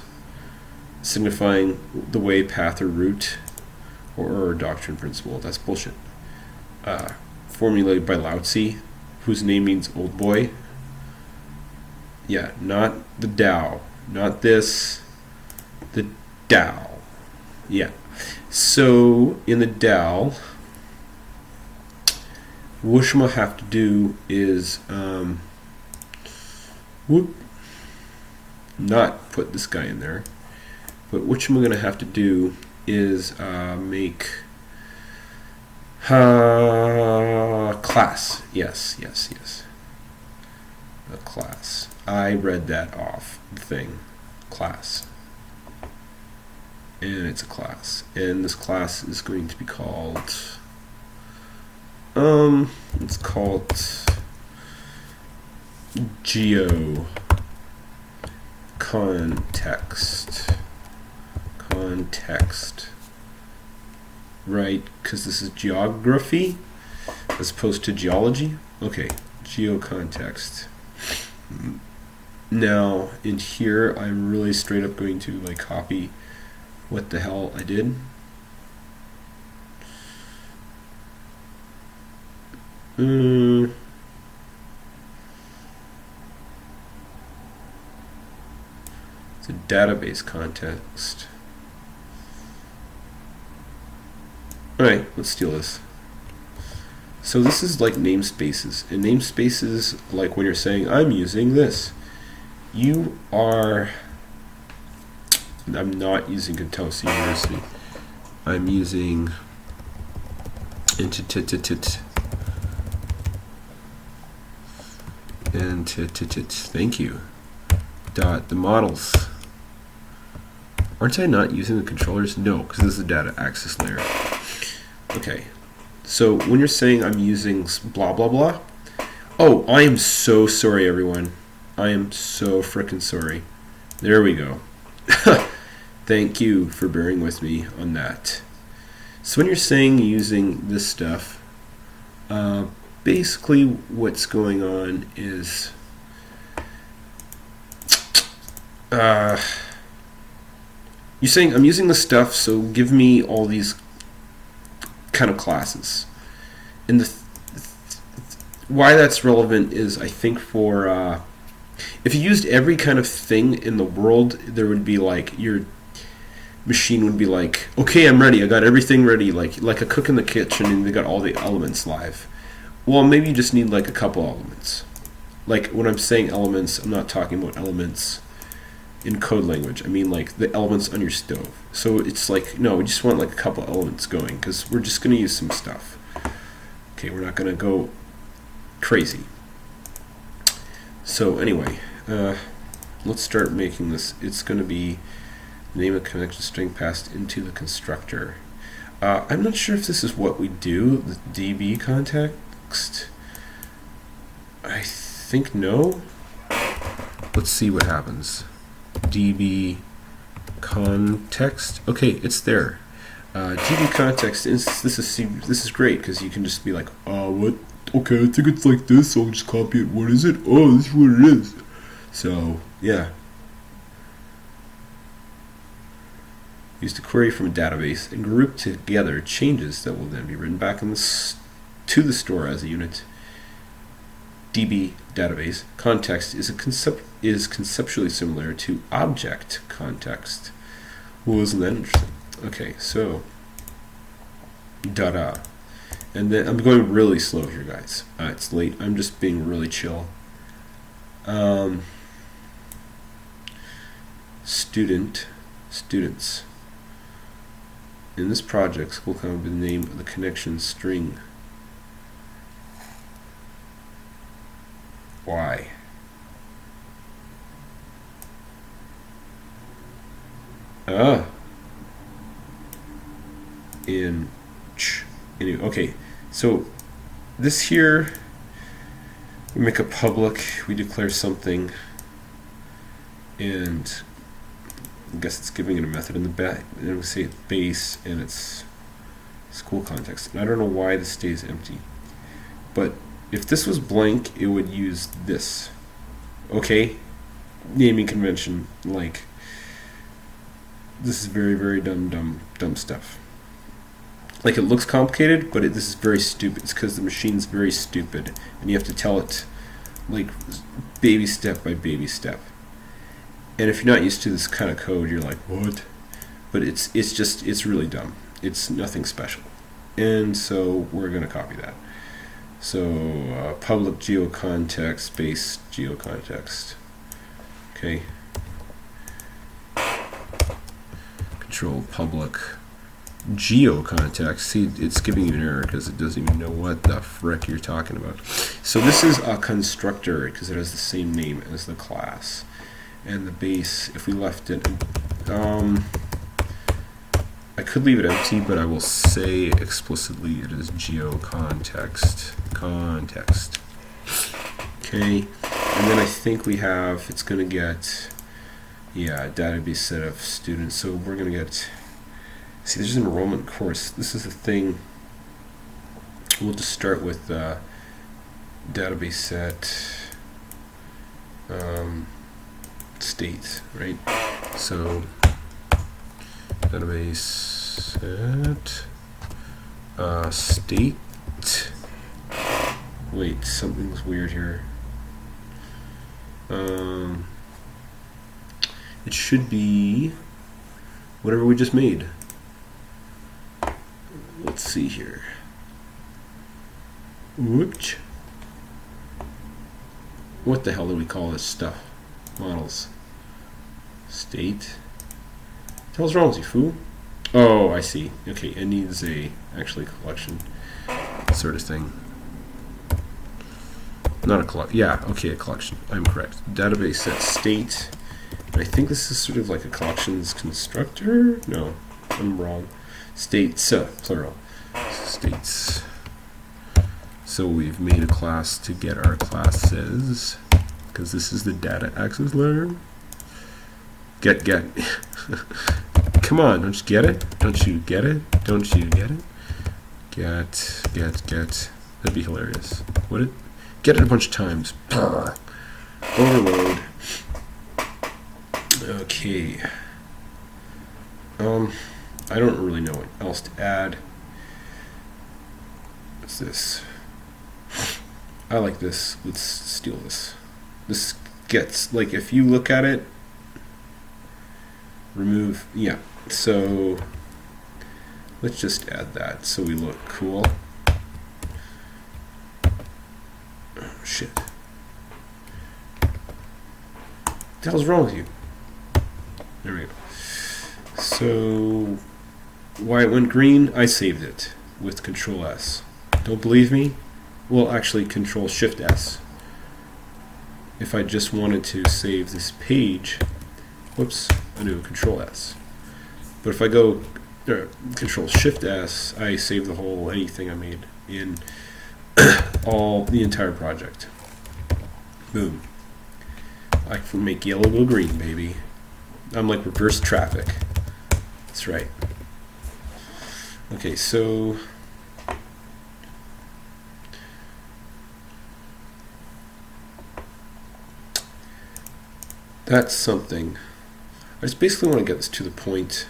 signifying the way, path, or route, or doctrine, principle. That's bullshit. Formulated by Lao Tzu, whose name means old boy. Yeah, not the DAO. Not this. The DAO. Yeah. So, in the DAO, what I'm going to have to do is not put this guy in there, but what I'm going to have to do is make class. Yes. A class. I read that off the thing. Class. And it's a class. And this class is going to be called it's called Geo context, right? Because this is geography as opposed to geology. Okay, geocontext. Now in here, I'm really straight up going to like copy what the hell I did. It's a database context. Alright, let's steal this. So this is like namespaces. And namespaces, like when you're saying, I'm using this. You are... I'm not using Kentucky University. I'm using... Thank you. The models. Aren't I not using the controllers? No, because this is a data access layer. Okay. So when you're saying I'm using blah blah blah, oh, I am so sorry, everyone. I am so frickin' sorry. There we go. Thank you for bearing with me on that. So when you're saying using this stuff, basically what's going on is you're saying I'm using this stuff, so give me all these kind of classes. And why that's relevant is, I think, for if you used every kind of thing in the world, there would be like your machine would be like, okay, I'm ready, I got everything ready, like a cook in the kitchen, and they got all the elements live. Well, maybe you just need like a couple elements. Like when I'm saying elements, I'm not talking about elements in code language. I mean like the elements on your stove. So it's like, no, we just want like a couple elements going, because we're just going to use some stuff. Okay, we're not going to go crazy. So anyway, let's start making this. It's going to be the name of the connection string passed into the constructor. I'm not sure if this is what we do, the DB context. I think no. Let's see what happens. DB context. Okay, it's there. DB context. This is great, because you can just be like, what? Okay, I think it's like this. So I'll just copy it. What is it? Oh, this is what it is. So yeah. Use the query from a database and group together changes that will then be written back in to the store as a unit. DB database context is conceptually similar to object context. Well, isn't that interesting? Okay, so da-da. And then I'm going really slow here, guys. It's late. I'm just being really chill. Students. In this project, school come up with the name of the connection string. Why? Anyway, okay, so this here, we make a public, we declare something, and I guess it's giving it a method in the back, and we say it's base and it's school context. And I don't know why this stays empty, but if this was blank, it would use this. Okay, naming convention, like this is very, very dumb stuff. Like, it looks complicated, but this is very stupid. It's because the machine's very stupid, and you have to tell it like baby step by baby step. And if you're not used to this kind of code, you're like, what? But it's really dumb. It's nothing special. And so we're going to copy that. So public geocontext, base geocontext. Okay. Control public geocontext. See, it's giving you an error because it doesn't even know what the frick you're talking about. So this is a constructor because it has the same name as the class. And the base, if we left it, I could leave it empty, but I will say explicitly it is geocontext. Okay, and then I think we have, it's going to get Yeah, database set of students. So we're going to get, see, there's an enrollment course. This is a thing. We'll just start with database set state, right? So database set state. Wait, something's weird here. It should be whatever we just made. Let's see here. Whoops. What the hell do we call this stuff? Models. State. What the hell's wrong with you, fool? Oh, I see. Okay, it needs a actually collection sort of thing. Not a collection. Yeah, okay, a collection. I'm correct. Database set state. I think this is sort of like a collections constructor. No, I'm wrong. States, plural. States. So we've made a class to get our classes, because this is the data access layer. Get. Come on, don't you get it? Don't you get it? Don't you get it? Get. That'd be hilarious. Would it? Get it a bunch of times. Overload. Okay. I don't really know what else to add. What's this? I like this. Let's steal this. This gets, like, if you look at it, remove, yeah. So let's just add that so we look cool. Oh, shit. What the hell's wrong with you? There we go. So why it went green, I saved it with Control S. Don't believe me? Well, actually Control Shift S. If I just wanted to save this page, whoops, I do Control S. But if I go Control Shift S, I save the whole anything I made in the entire project. Boom. I can make yellow go green, baby. I'm like reverse traffic. That's right. Okay, so that's something. I just basically want to get this to the point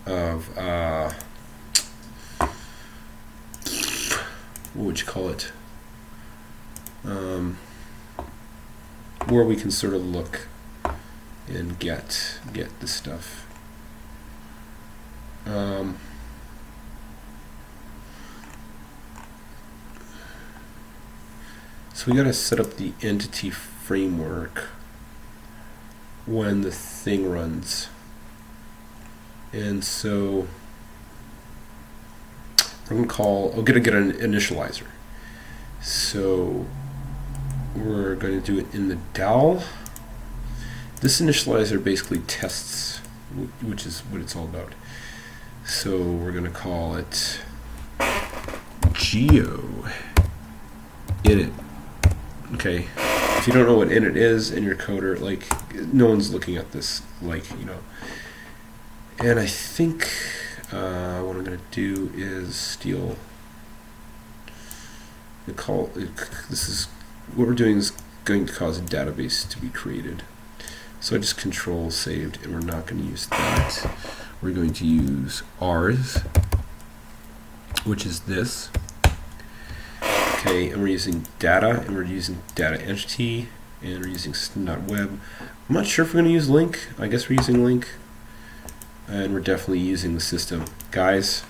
of what would you call it? Where we can sort of look and get this stuff. So we got to set up the entity framework when the thing runs, and so we're going to call, I'm going to get an initializer. So we're going to do it in the DAL. This initializer basically tests, which is what it's all about. So we're going to call it geo init. Okay, if you don't know what init is in your coder, like, no one's looking at this, like, you know. And I think what I'm going to do is steal the call. This is what we're doing is going to cause a database to be created. So I just Control saved, and we're not going to use that. We're going to use ours, which is this. Okay, and we're using data, and we're using data entity, and we're using system.web. I'm not sure if we're going to use link. I guess we're using link. And we're definitely using the system. Guys,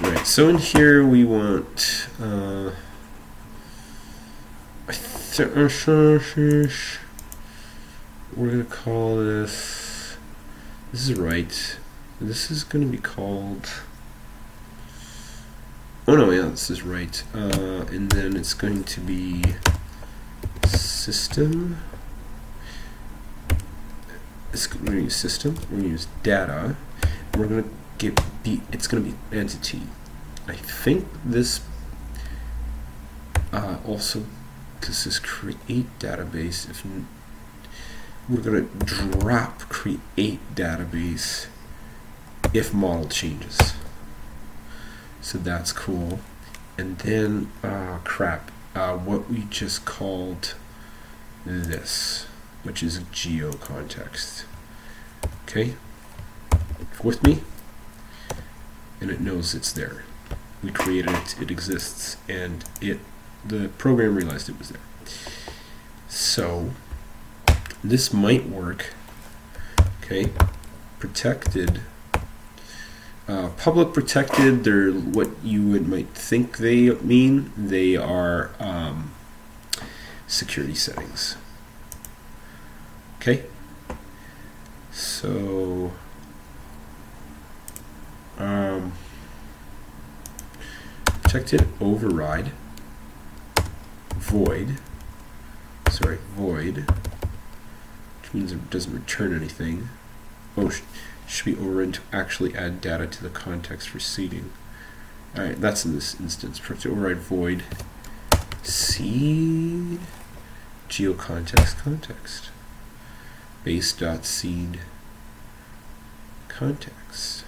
right, so in here we want we're going to call this is right. This is going to be called, oh no, yeah, this is right. And then it's going to be system. We're going to use system. We're going to use data. we're going to it's going to be entity. I think this also, because this create database, if we're going to drop create database if model changes. So that's cool. And then what we just called this, which is geo context. Okay, with me? And it knows it's there. We created it, it exists, and the program realized it was there. So this might work. Okay, protected. Public protected, they're what you might think they mean. They are security settings. Okay, so protected override void, which means it doesn't return anything. Oh, should be overridden to actually add data to the context for seeding. Alright, that's in this instance. Protected override void seed geocontext context base.seed context.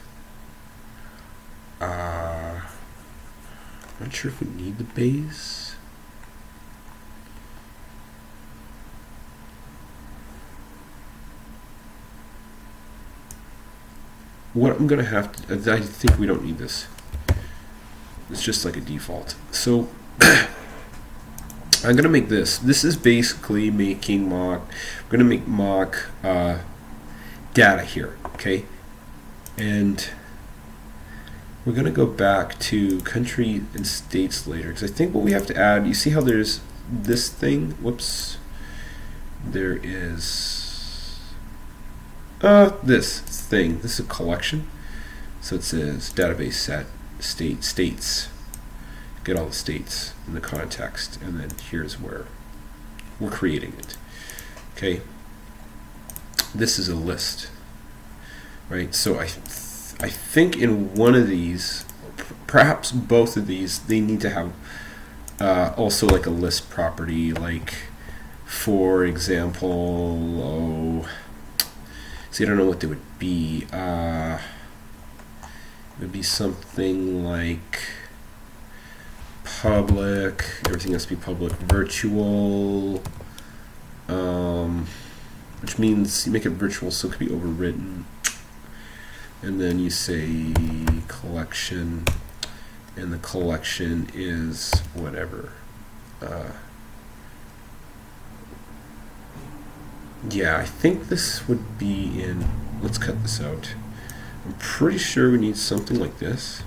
Not sure if we need the base. What I'm going to have to, I think we don't need this. It's just like a default. So I'm going to make this. This is basically making mock. I'm going to make mock data here, okay? And we're going to go back to country and states later, because I think what we have to add, you see how there's this thing? Whoops. There is this thing. This is a collection. So it says database set states. Get all the states in the context, and then here's where we're creating it. Okay. This is a list, right? So I think in one of these, perhaps both of these, they need to have also like a list property, like for example, see, I don't know what they would be. It would be something like public, everything has to be public, virtual, which means you make it virtual so it could be overwritten. And then you say collection, and the collection is whatever. Yeah, I think this would be in, let's cut this out. I'm pretty sure we need something like this.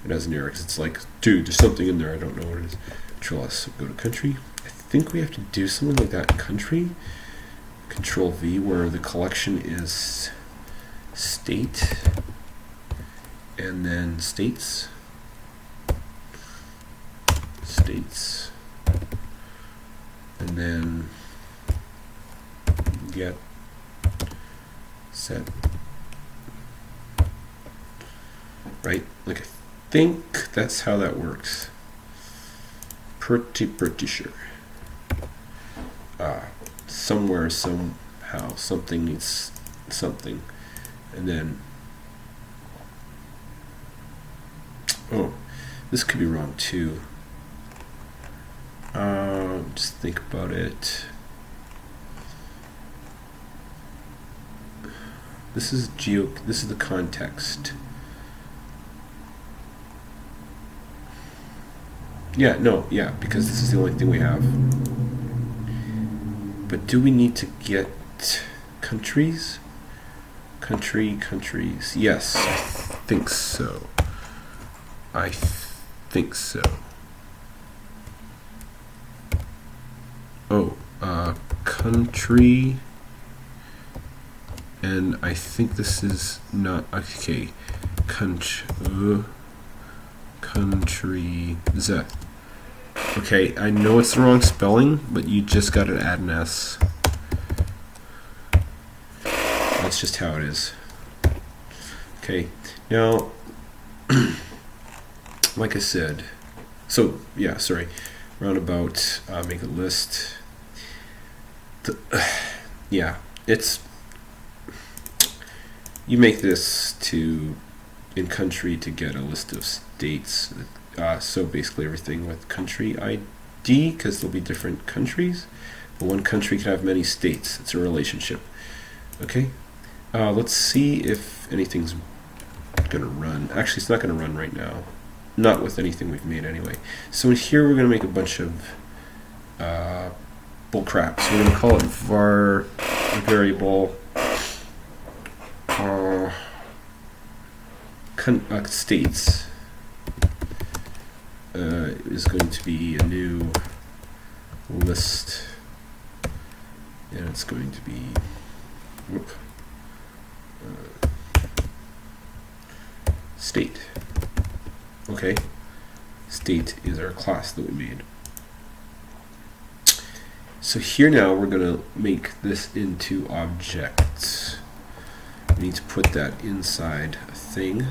It has an error because it's like, dude, there's something in there, I don't know what it is. Control S, so go to country. I think we have to do something like that in country. Control V, where the collection is state, and then states, and then get set, right? Like, I think that's how that works. Pretty sure. Somewhere, somehow, something needs something. And then, oh, this could be wrong too. Just think about it. This is this is the context. Yeah, no, yeah, because this is the only thing we have. But do we need to get countries? Countries. Yes, I think so. Oh, country. And I think this is not okay. Country Z. Okay, I know it's the wrong spelling, but you just got to add an S. That's just how it is. Okay, now, like I said, so yeah, sorry, roundabout, make a list. Yeah, it's, you make this to, in country, to get a list of states. So basically everything with country ID, because there'll be different countries. But one country can have many states. It's a relationship. Okay, let's see if anything's going to run. Actually, it's not going to run right now. Not with anything we've made anyway. So in here we're going to make a bunch of bull crap. So we're going to call it var variable states. Is going to be a new list, and it's going to be state. Okay, state is our class that we made. So here now we're going to make this into objects. We need to put that inside a thing.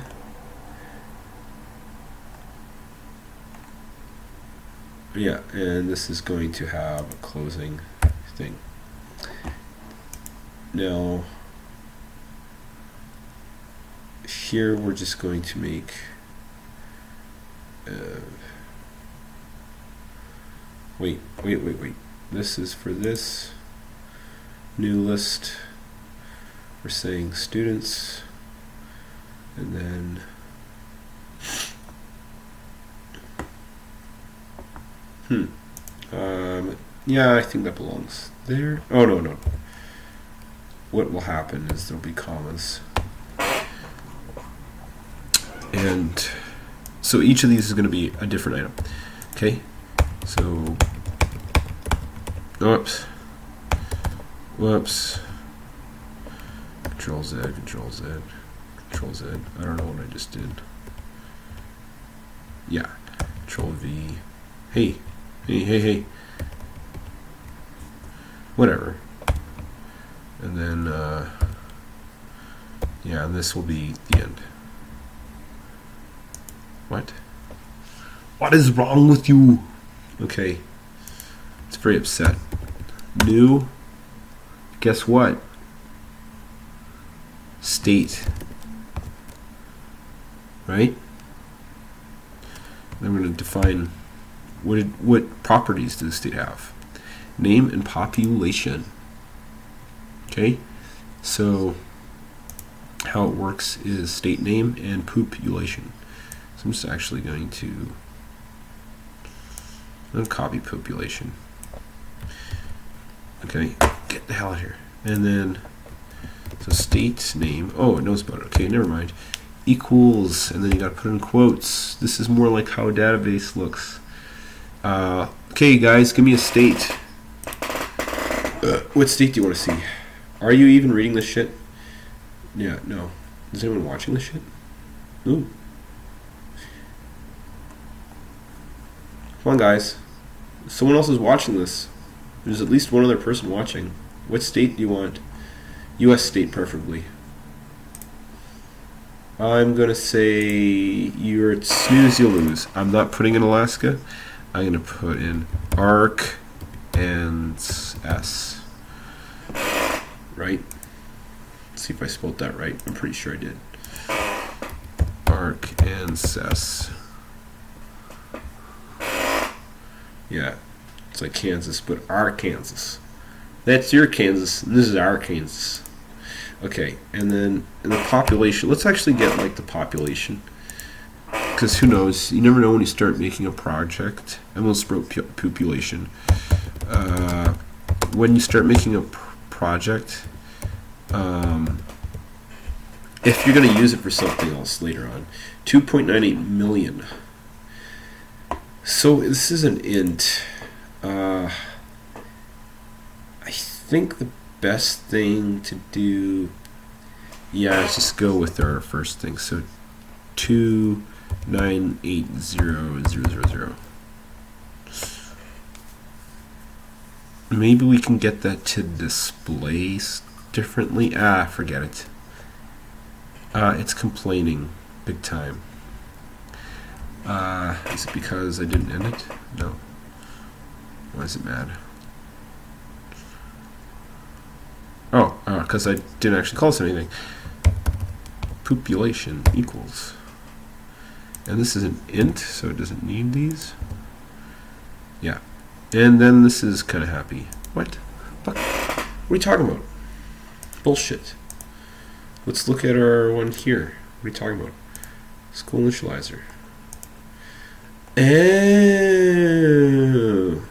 Yeah, and this is going to have a closing thing. Now, here we're just going to make wait. This is for this new list. We're saying students, and then yeah, I think that belongs there. Oh, no. What will happen is there'll be commas. And so each of these is going to be a different item. Okay? So, whoops. Control Z. I don't know what I just did. Yeah. Control V. Hey. Whatever. And then, yeah, and this will be the end. What is wrong with you? Okay. It's very upset. New. Guess what? State. Right? Then we're going to define what properties does the state have. Name and population. Okay? So how it works is state name and population. So I'm just actually going to copy population. Okay, get the hell out of here. And then, so state name, oh, it knows about it. Okay, never mind. Equals, and then you got to put in quotes. This is more like how a database looks. Okay, guys, give me a state. What state do you want to see? Are you even reading this shit? Yeah, no. Is anyone watching this shit? Ooh. Come on, guys. Someone else is watching this. There's at least one other person watching. What state do you want? U.S. state, preferably. I'm going to say you're snooze, you'll lose. I'm not putting in Alaska. I'm going to put in Ark and S. Right? Let's see if I spelled that right. I'm pretty sure I did. Ark and S. Yeah, it's like Kansas, but Arkansas. That's your Kansas, and this is our Kansas. Okay, and then in the population, let's actually get like the population, because who knows? You never know when you start making a project. I almost wrote population. When you start making a project, if you're going to use it for something else later on, 2.98 million. So this is an int. I think the best thing to do, yeah, let's just go with our first thing. So 2980000. Maybe we can get that to display differently. Forget it. It's complaining big time. Is it because I didn't end it? No. Why is it mad? Oh, because I didn't actually call this anything. Population equals. And this is an int, so it doesn't need these. Yeah. And then this is kind of happy. What? Fuck. What are you talking about? Bullshit. Let's look at our one here. What are you talking about? School initializer. Oh.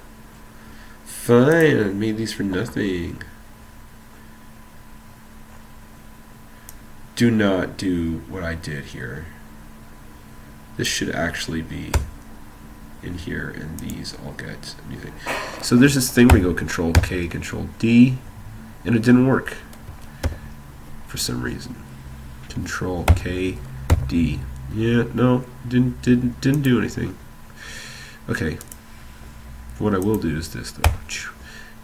Fine, I made these for nothing. Do not do what I did here. This should actually be in here, and these all get anything. So there's this thing where you go Control K, Control D, and it didn't work for some reason. Control K, D. Yeah, no, didn't do anything. Okay. What I will do is this though.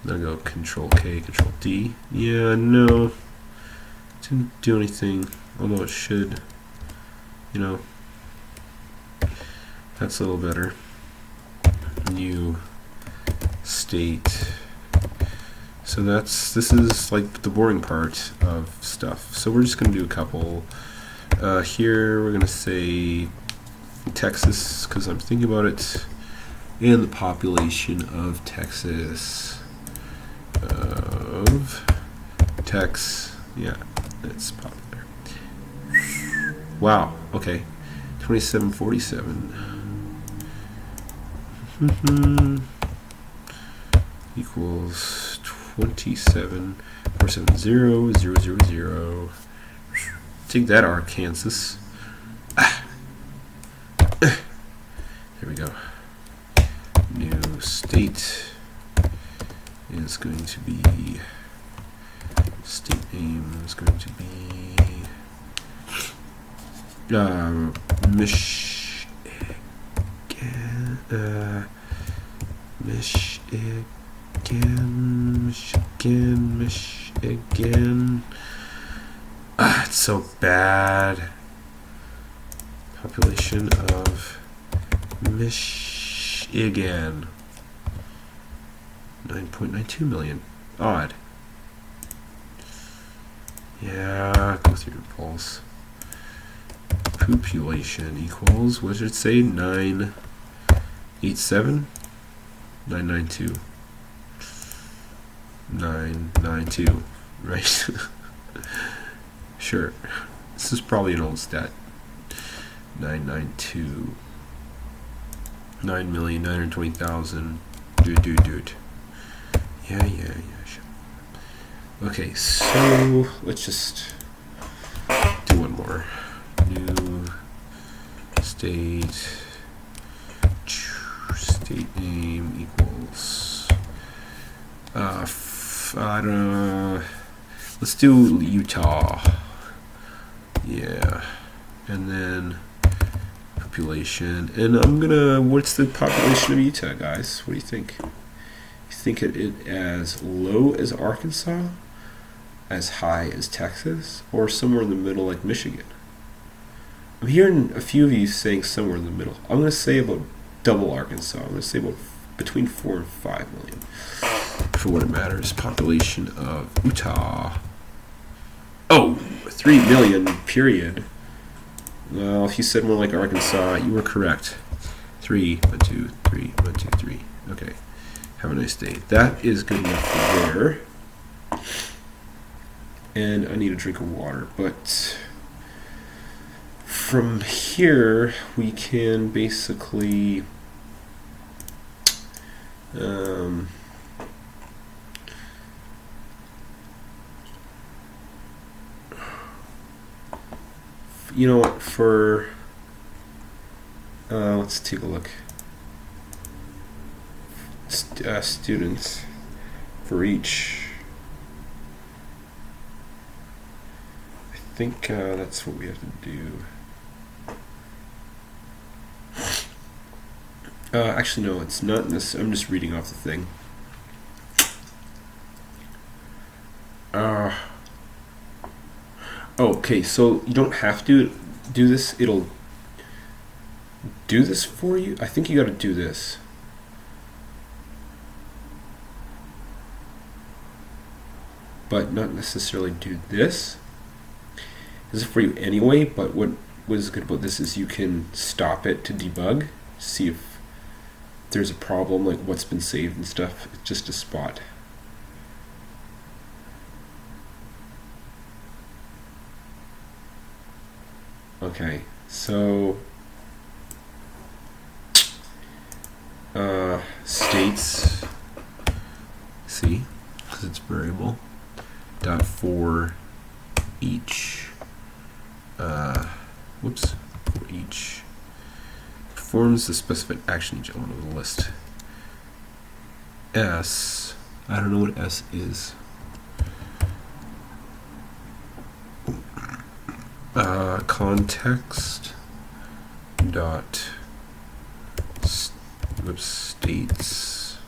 Then I go Control K, Control D. Yeah, no. Didn't do anything, although it should, you know. That's a little better. New state. So this is like the boring part of stuff. So we're just going to do a couple. Here we're going to say Texas, because I'm thinking about it, and the population of Texas. Yeah, that's popular. Wow, okay. 2747 equals 27,470,000. Take that, Arkansas. There we go. New state is going to be, state name is going to be Michigan. It's so bad. Population of Michigan. 9.92 million. Odd. Yeah, go through your polls. Population equals, what did it say? 987? 992. 992, right? Sure. This is probably an old stat. 992. 9,920,000. Dude. Yeah, sure. Okay, so let's just do one more. New state name equals I don't know, let's do Utah. Yeah, and then population, and I'm gonna, what's the population of Utah, guys? What do you think? You think it as low as Arkansas, as high as Texas, or somewhere in the middle like Michigan? I'm hearing a few of you saying somewhere in the middle. I'm going to say about double Arkansas. I'm going to say about between 4 and 5 million. For what it matters, population of Utah. Oh, 3 million, period. Well, if you said more like Arkansas, you were correct. 3, 1, 2, 3, 1, 2, 3. Okay. Have a nice day. That is good enough for there. And I need a drink of water, but from here we can basically you know what, for let's take a look. Students for each. I think that's what we have to do. Actually, no, it's not in this. I'm just reading off the thing. Oh, okay, so you don't have to do this. It'll do this for you. I think you got to do this. But not necessarily do this. This is for you anyway, but what was good about this is you can stop it to debug, see if there's a problem, like what's been saved and stuff. It's just a spot. Okay, so states, see, because it's variable, dot for each, for each performs the specified action each element of the list. S, I don't know what S is. Context dot states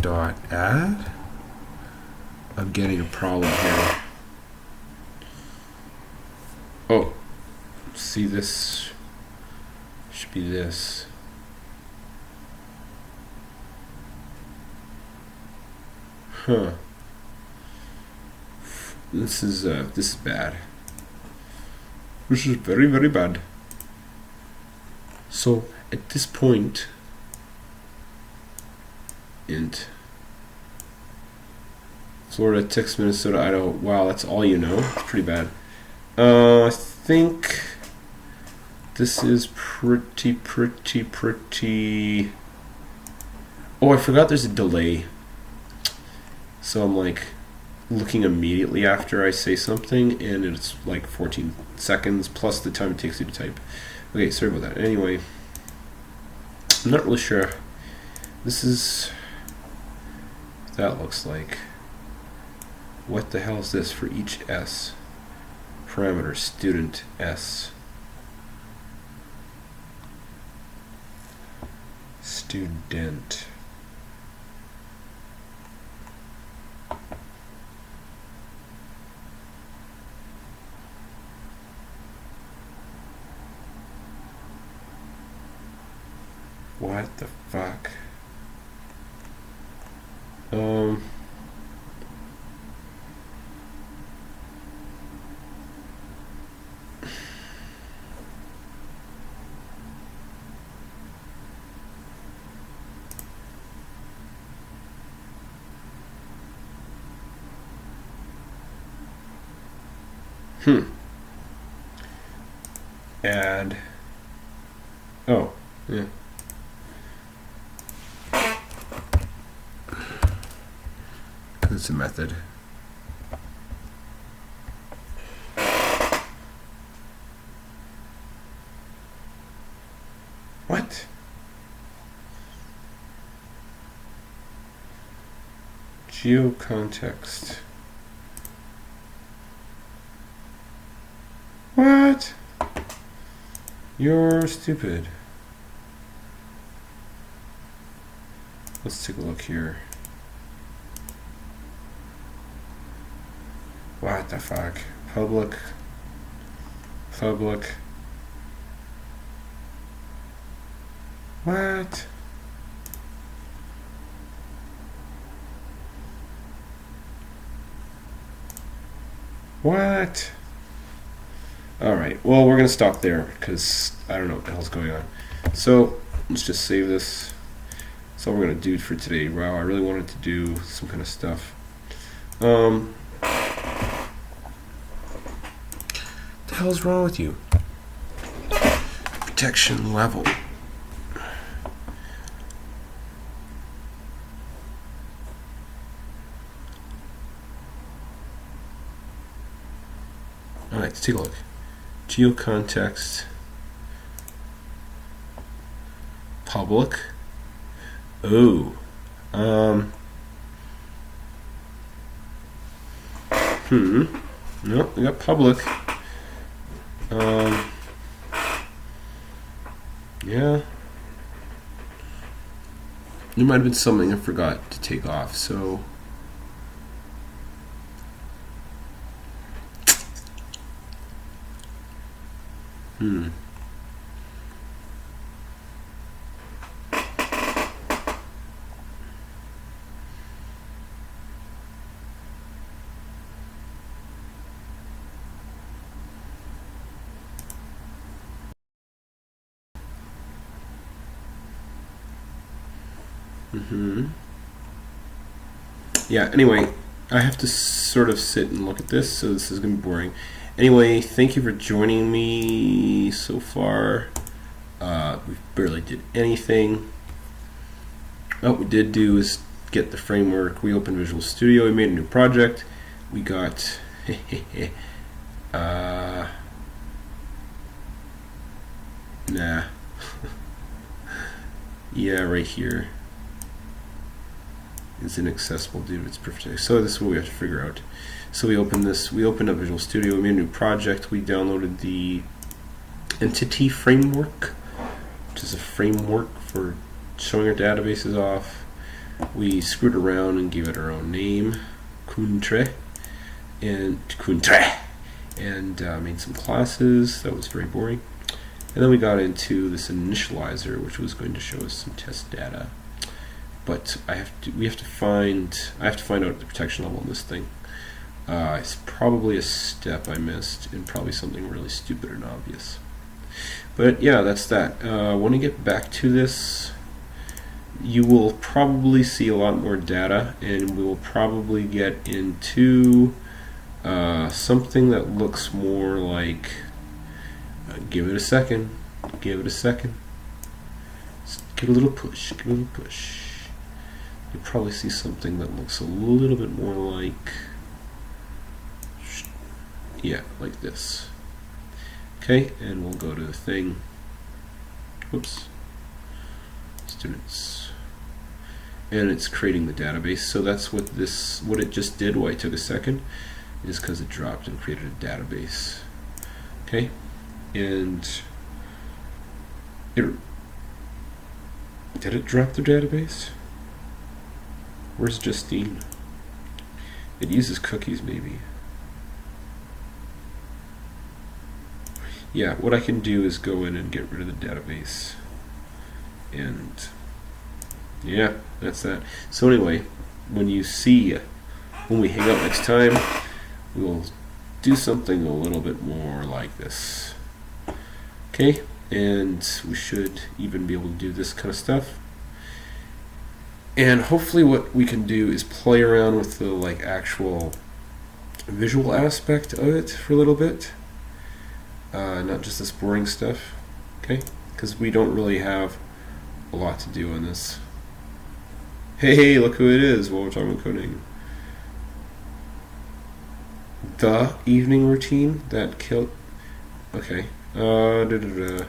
dot add. I'm getting a problem here. Oh, see, this should be this. Huh. This is bad. This is very, very bad. So at this point, int Florida, Texas, Minnesota, Idaho. Wow, that's all you know. It's pretty bad. I think this is pretty. Oh, I forgot there's a delay. So I'm like looking immediately after I say something, and it's like 14 seconds plus the time it takes you to type. Okay, sorry about that. Anyway, I'm not really sure. This is what that looks like. What the hell is this for each S? Parameter student S. Student. What the fuck? Add. Oh, yeah. It's a method. What? Geocontext. What? You're stupid. Let's take a look here. What the fuck? Public. What? What? Alright, well, we're going to stop there because I don't know what the hell's going on. So, let's just save this. That's all we're going to do for today. Wow, I really wanted to do some kind of stuff. What the hell's wrong with you? Protection level. Alright, let's take a look. Geocontext. Public. Oh. No, we got public. Yeah. There might have been something I forgot to take off, so yeah, anyway, I have to sort of sit and look at this, so this is going to be boring. Anyway, thank you for joining me so far. We barely did anything. What we did do is get the framework. We opened Visual Studio. We made a new project. We got nah. Yeah, right here. It's inaccessible due to its perfect. So this is what we have to figure out. So we opened this. We opened up Visual Studio. We made a new project. We downloaded the entity framework, which is a framework for showing our databases off. We screwed around and gave it our own name, Kuntre, and made some classes. That was very boring. And then we got into this initializer, which was going to show us some test data. But I have to find out the protection level on this thing. It's probably a step I missed, and probably something really stupid and obvious. But yeah, that's that. When I get back to this, you will probably see a lot more data, and we will probably get into something that looks more like. Give it a second. Give it a second. Just give it a little push. Give it a little push. You'll probably see something that looks a little bit more like, yeah, like this. Okay, and we'll go to the thing. Whoops. Students. And it's creating the database. So that's what it just did. Why it took a second is because it dropped and created a database. Okay, and did it drop the database? Where's Justine? It uses cookies, maybe. Yeah, what I can do is go in and get rid of the database. And yeah, that's that. So anyway, when we hang out next time, we'll do something a little bit more like this. Okay, and we should even be able to do this kind of stuff. And hopefully what we can do is play around with the actual visual aspect of it for a little bit. Not just this boring stuff. Okay? Because we don't really have a lot to do on this. Hey, look who it is while we're talking about coding. The evening routine that killed. Okay. Let's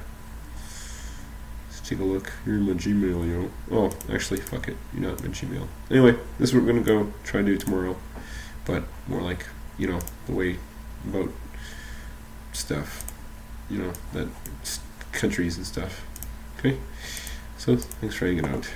take a look. You're in my Gmail, yo. Oh, actually, fuck it. You're not in my Gmail. Anyway, this is what we're gonna go try and do tomorrow, but more like, the way about stuff, that countries and stuff. Okay. So thanks for hanging out.